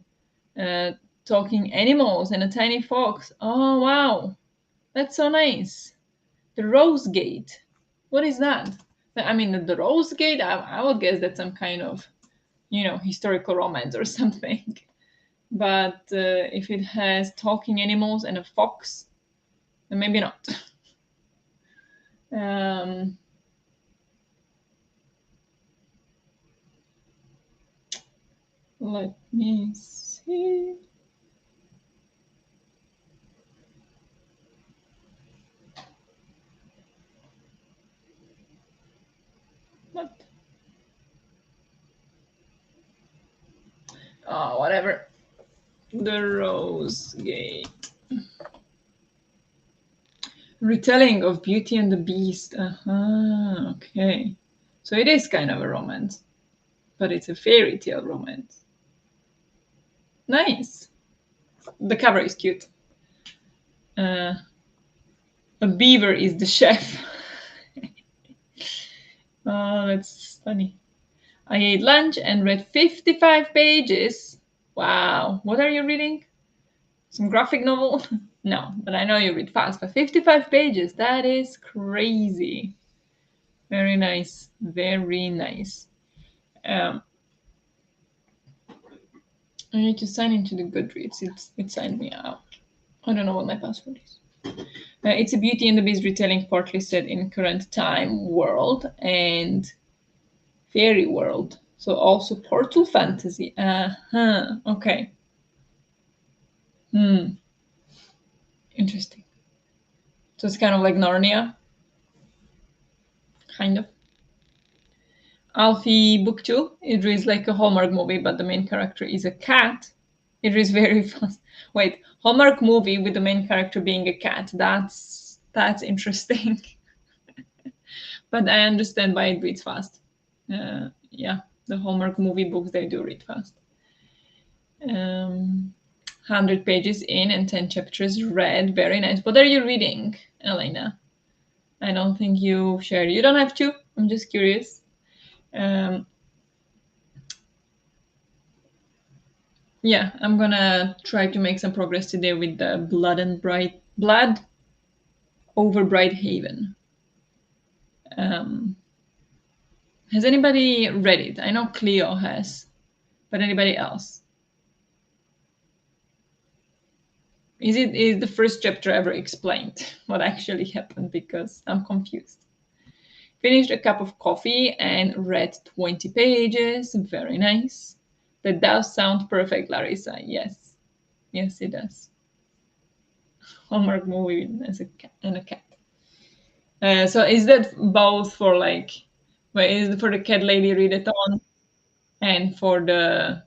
talking animals and a tiny fox. Oh, wow. That's so nice. The Rose Gate. What is that? I mean, the Rose Gate, I would guess that's some kind of, historical romance or something. But if it has talking animals and a fox, then maybe not. Let me see. What? Oh, whatever. The Rose Gate. Retelling of Beauty and the Beast. Okay. So it is kind of a romance, but it's a fairy tale romance. Nice. The cover is cute. A beaver is the chef. Oh, that's funny. I ate lunch and read 55 pages. Wow. What are you reading? Some graphic novel? No, but I know you read fast. But 55 pages, that is crazy. Very nice. Very nice. I need to sign into the Goodreads. It signed me out. I don't know what my password is. It's a Beauty and the Beast retelling partly set in current time world and fairy world. So also portal fantasy. Okay. Interesting. So it's kind of like Narnia. Kind of. Alfie book 2. It reads like a Hallmark movie, but the main character is a cat. It reads very fast. Wait, Hallmark movie with the main character being a cat. That's interesting. But I understand why it reads fast. Yeah, the Hallmark movie books, they do read fast. 100 pages in and 10 chapters read. Very nice. What are you reading, Elena? I don't think you shared. You don't have to. I'm just curious. Yeah, I'm gonna try to make some progress today with the Blood over Bright Haven. Has anybody read it? I know Cleo has, but anybody else? Is the first chapter ever explained what actually happened? Because I'm confused. Finished a cup of coffee and read 20 pages. Very nice. That does sound perfect, Larissa. Yes. Yes, it does. Hallmark movie as a cat and a cat. So is that both for like Wait, is it for the cat lady readathon and for the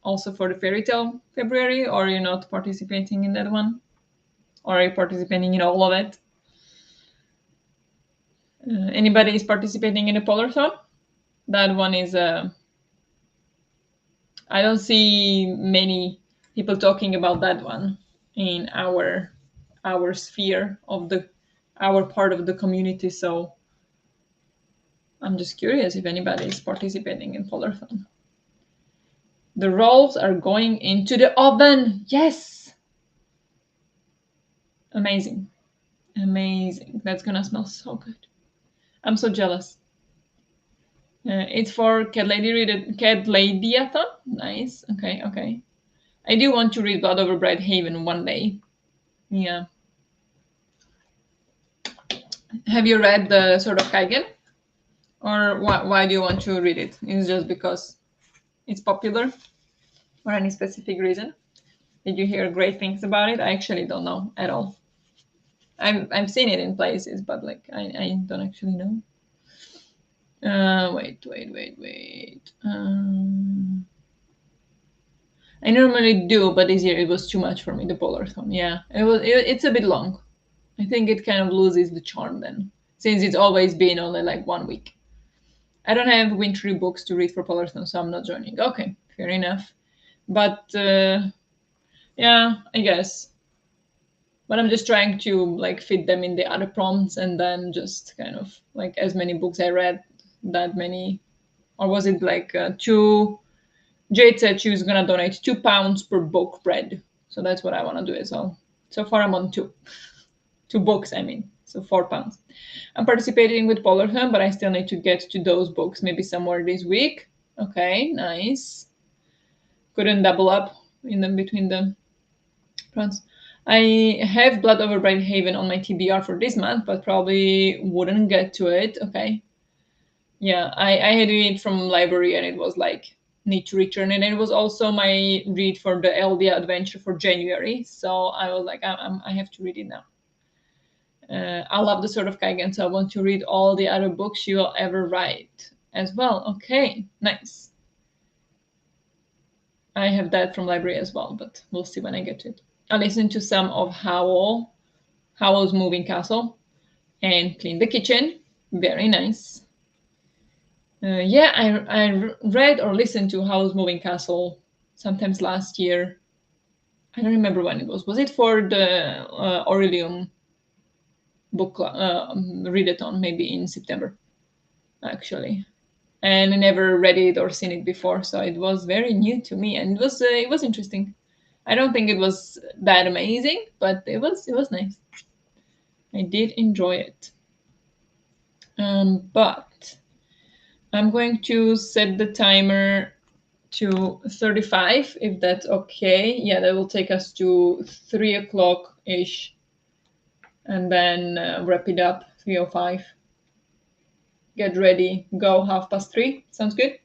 also for the fairy tale February, or you're not participating in that one? Or are you participating in all of it? Anybody is participating in the Polarthon? That one is I don't see many people talking about that one in our sphere of the our part of the community. So I'm just curious if anybody is participating in Polarthon. The rolls are going into the oven. Yes, amazing, amazing. That's gonna smell so good. I'm so jealous. It's for Cat Ladyathon. Nice. Okay, okay. I do want to read Blood Over Bright Haven one day. Yeah. Have you read the Sword of Kaigen? Or why do you want to read it? Is it just because it's popular? Or any specific reason? Did you hear great things about it? I actually don't know at all. I've seen it in places, but like I don't actually know. Wait. I normally do, but this year it was too much for me. The Polarthon, yeah, it's a bit long. I think it kind of loses the charm then, since it's always been only like 1 week. I don't have wintry books to read for Polarthon, so I'm not joining. Okay, fair enough. But yeah, I guess. But I'm just trying to like fit them in the other prompts, and then just kind of like as many books I read, that many, or was it like two? Jade said she was gonna donate £2 per book read, so that's what I want to do as well. So far, I'm on two books. I mean, so £4. I'm participating with Polarthon, but I still need to get to those books maybe somewhere this week. Okay, nice. Couldn't double up in them between the fronts. I have Blood Over Bright Haven on my TBR for this month, but probably wouldn't get to it. Okay. Yeah, I had it from library and it was like need to return it. And it was also my read for the Eldia adventure for January. So I was like, I have to read it now. I love the Sword of Kaigen, so I want to read all the other books you will ever write as well. Okay, nice. I have that from library as well, but we'll see when I get to it. I listened to some of Howl's Moving Castle, and clean the kitchen. Very nice. Yeah, I read or listened to Howl's Moving Castle sometimes last year. I don't remember when it was. Was it for the Aurelium book readathon? Maybe in September, actually. And I never read it or seen it before, so it was very new to me, and it was interesting. I don't think it was that amazing, but it was nice. I did enjoy it. But I'm going to set the timer to 35, if that's okay. Yeah, that will take us to 3 o'clock ish, and then wrap it up 3:05. Get ready, go 3:30. Sounds good?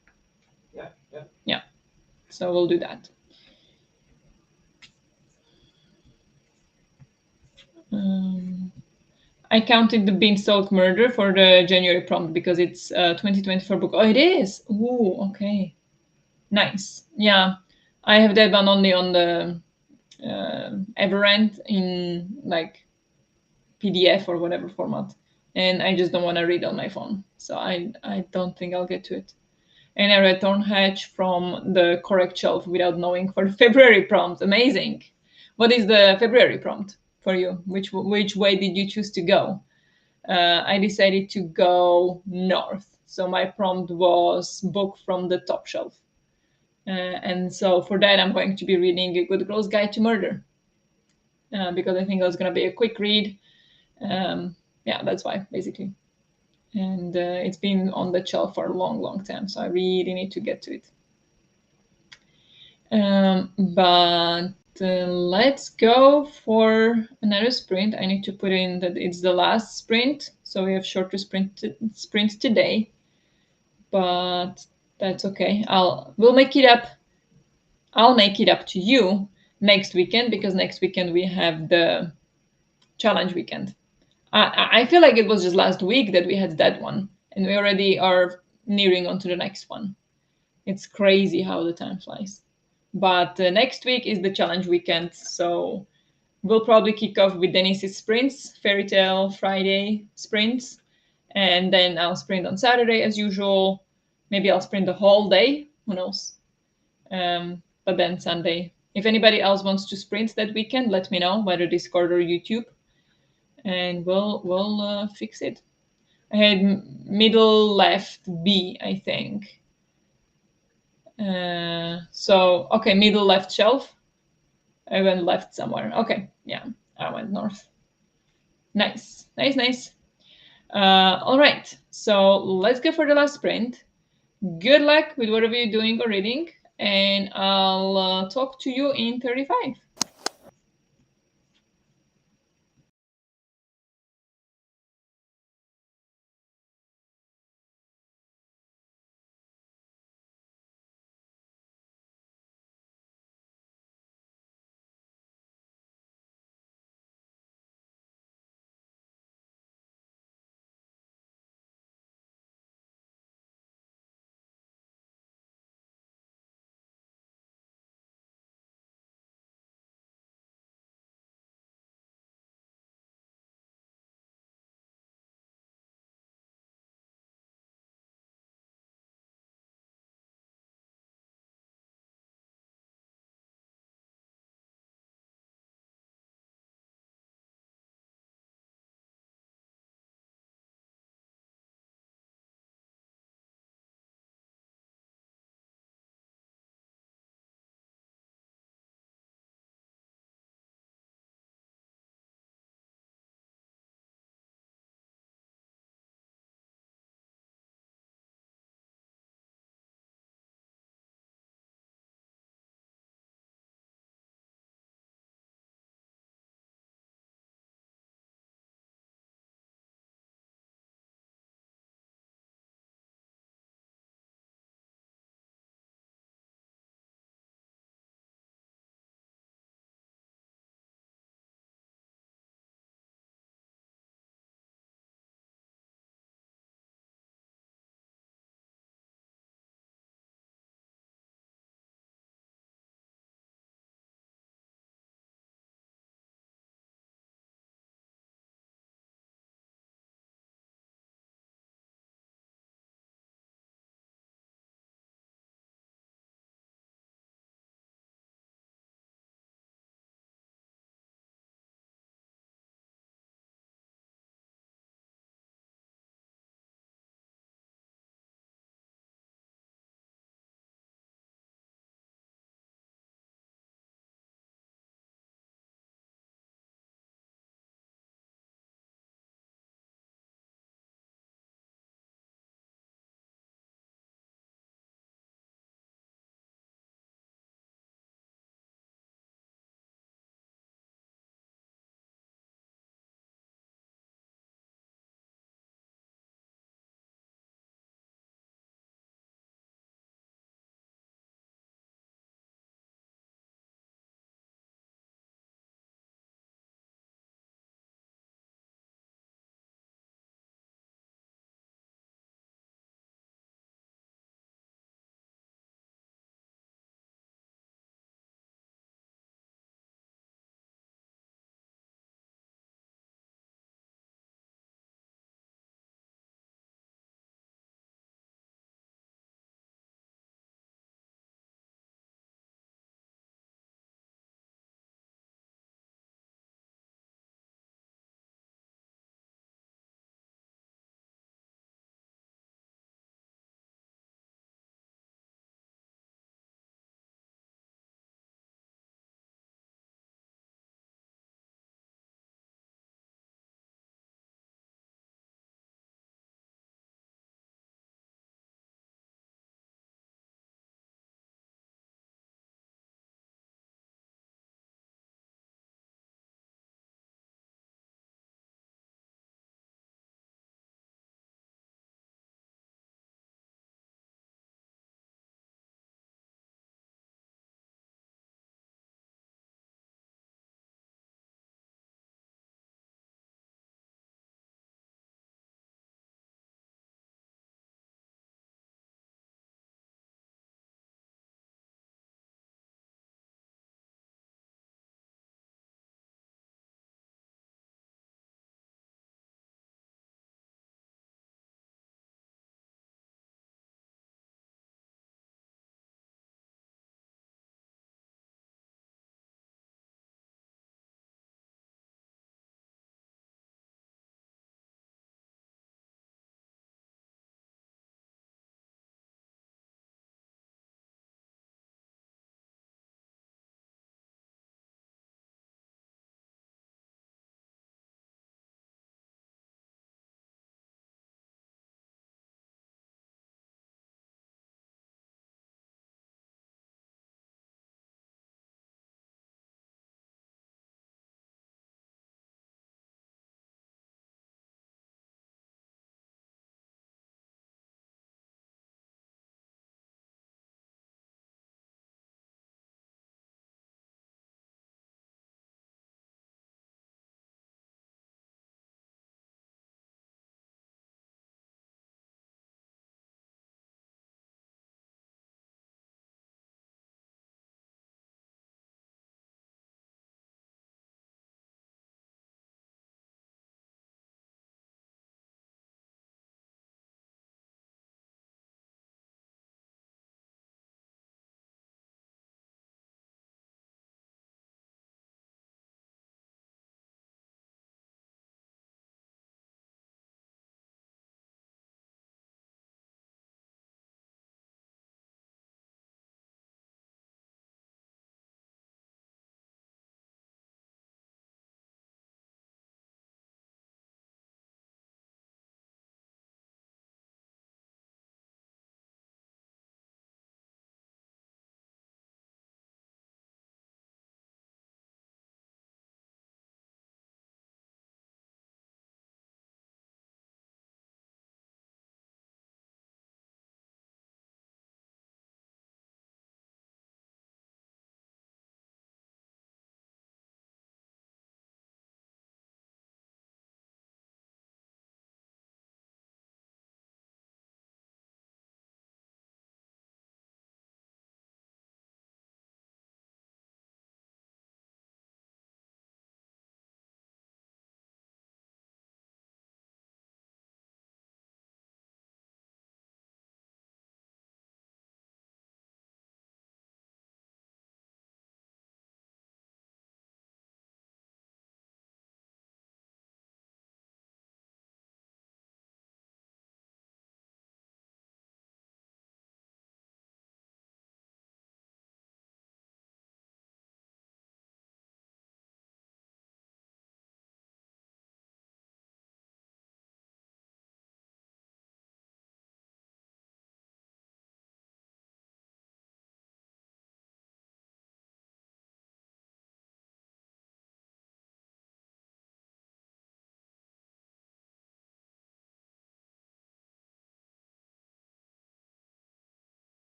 Yeah, yeah. Yeah, so we'll do that. I counted the Beanstalk Murder for the January prompt because it's a 2024 book. Oh, it is. Ooh, okay. Nice. Yeah, I have that one only on the Everend in like PDF or whatever format, and I just don't want to read on my phone, so I don't think I'll get to it. And I read Thornhatch from the correct shelf without knowing for the February prompt. Amazing. What is the February prompt for you? Which way did you choose to go? I decided to go north. So my prompt was book from the top shelf. And so for that, I'm going to be reading A Good Girl's Guide to Murder because I think it's going to be a quick read. Yeah, that's why, basically. And it's been on the shelf for a long, long time. So I really need to get to it. But let's go for another sprint. I need to put in that it's the last sprint. So we have shorter sprints today. But that's okay. We'll make it up. I'll make it up to you next weekend because next weekend we have the challenge weekend. I feel like it was just last week that we had that one. and we already are nearing onto the next one. It's crazy how the time flies. But next week is the challenge weekend, so we'll probably kick off with Denise's sprints, Fairy Tale Friday sprints, and then I'll sprint on Saturday as usual. Maybe I'll sprint the whole day. Who knows? But then Sunday. If anybody else wants to sprint that weekend, let me know, whether Discord or YouTube, and we'll fix it. I had middle left B, I think. So okay, middle left shelf. I went left somewhere. Okay, yeah, I went north. Nice, nice, nice. All right, so let's go for the last sprint. Good luck with whatever you're doing or reading, and I'll talk to you in 35.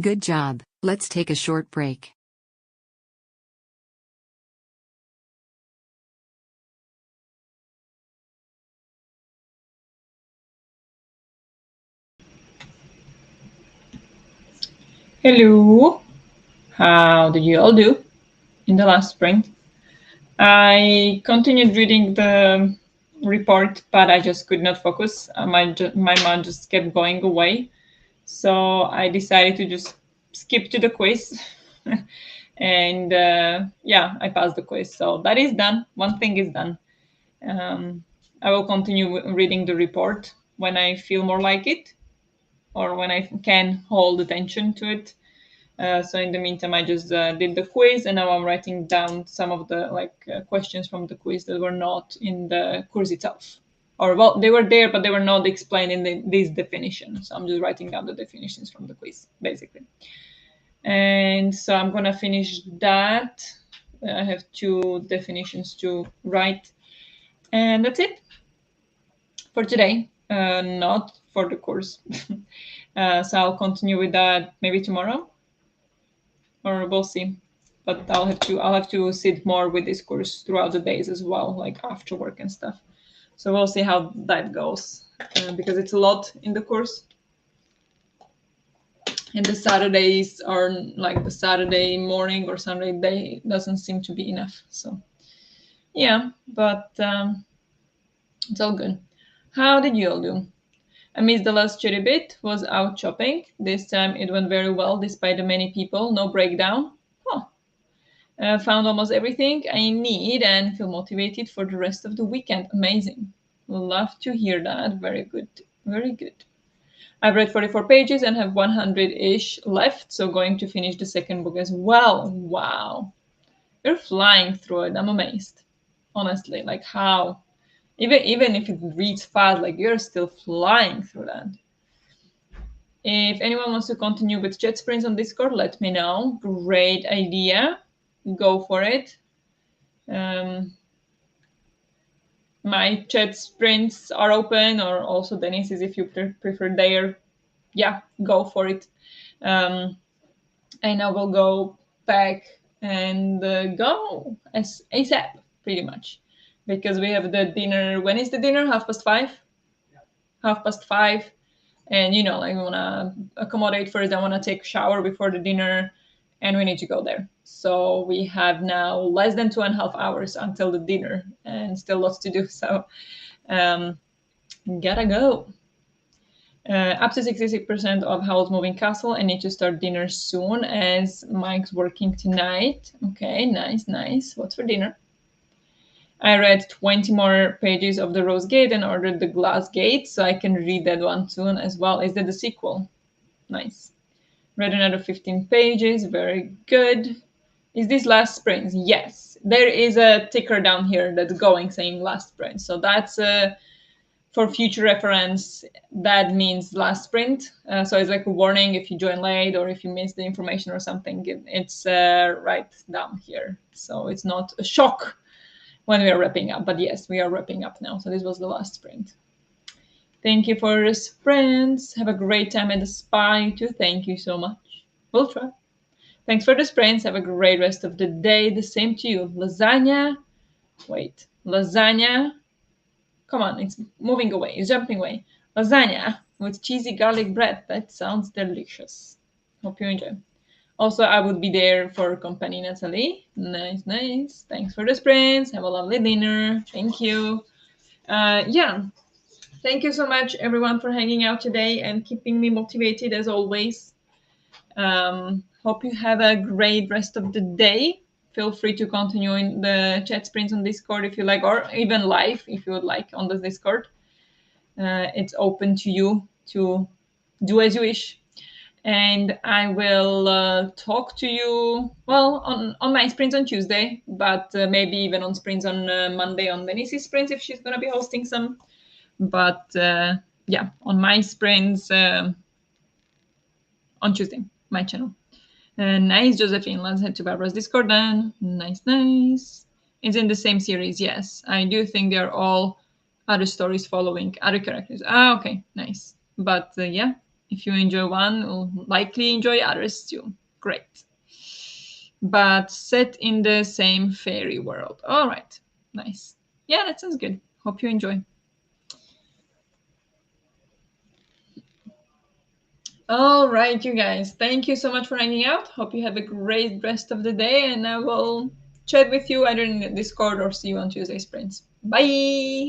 Good job. Let's take a short break. Hello. How did you all do in the last sprint? I continued reading the report, but I just could not focus. My mind just kept going away. So I decided to just skip to the quiz. And yeah, I passed the quiz. So that is done. One thing is done. Um, I will continue reading the report when I feel more like it or when I can hold attention to it. So in the meantime, I just did the quiz, and now I'm writing down some of the questions from the quiz that were not in the course itself, or well, they were there, but they were not explained in this definition. So I'm just writing down the definitions from the quiz, basically. And so I'm gonna finish that. I have 2 definitions to write, and that's it for today. Not for the course. So I'll continue with that maybe tomorrow, or we'll see. But I'll have to sit more with this course throughout the days as well, like after work and stuff. So we'll see how that goes, because it's a lot in the course, and the Saturdays are like the Saturday morning or Sunday day doesn't seem to be enough. So yeah, but it's all good. How did you all do? I missed the last cherry bit, was out shopping. This time it went very well despite the many people, no breakdown. Huh. Found almost everything I need and feel motivated for the rest of the weekend. Amazing. Love to hear that. Very good. Very good. I've read 44 pages and have 100-ish left, so going to finish the second book as well. Wow. You're flying through it. I'm amazed. Honestly, like how even if it reads fast, like you're still flying through that. If anyone wants to continue with chat sprints on Discord, let me know. Great idea. Go for it. My chat sprints are open, or also Denise's if you prefer there. Yeah, go for it. And I will go back and go as ASAP, pretty much, because we have the dinner. When is the dinner? 5:30. 5:30. And like we want to accommodate first. I want to take a shower before the dinner, and we need to go there. So we have now less than 2.5 hours until the dinner, and still lots to do. So gotta go. Up to 66% of Howl's Moving Castle. I need to start dinner soon as Mike's working tonight. Okay, nice, nice. What's for dinner? I read 20 more pages of The Rose Gate and ordered The Glass Gate, so I can read that one soon as well. Is that the sequel? Nice. Read another 15 pages. Very good. Is this last sprint? Yes. There is a ticker down here that's going saying last sprint. So that's for future reference. That means last sprint. So it's like a warning if you join late or if you miss the information or something. It's right down here. So it's not a shock when we are wrapping up. But yes, we are wrapping up now. So this was the last sprint. Thank you for the sprints. Have a great time at the spa too. Thank you so much. We'll try. Thanks for the sprints. Have a great rest of the day. The same to you. Lasagna. Wait. Lasagna. Come on, it's moving away. It's jumping away. Lasagna with cheesy garlic bread. That sounds delicious. Hope you enjoy. Also, I would be there for company, Natalie. Nice, nice. Thanks for the sprints. Have a lovely dinner. Thank you. Yeah. Thank you so much, everyone, for hanging out today and keeping me motivated as always. Hope you have a great rest of the day. Feel free to continue in the chat sprints on Discord if you like, or even live if you would like on the Discord. It's open to you to do as you wish. And I will talk to you, well, on my sprints on Tuesday, but maybe even on sprints on Monday on Denise's sprints if she's going to be hosting some. But yeah, on my sprints on Tuesday, my channel. Nice, Josephine. Let's head to Barbara's Discord then. Nice, nice. It's in the same series, yes. I do think they're all other stories following other characters. Ah, okay, nice. But yeah, If you enjoy one, you'll likely enjoy others too. Great. But set in the same fairy world. All right. Nice. Yeah, that sounds good. Hope you enjoy. All right, you guys. Thank you so much for hanging out. Hope you have a great rest of the day, and I will chat with you either in Discord or see you on Tuesday sprints. Bye.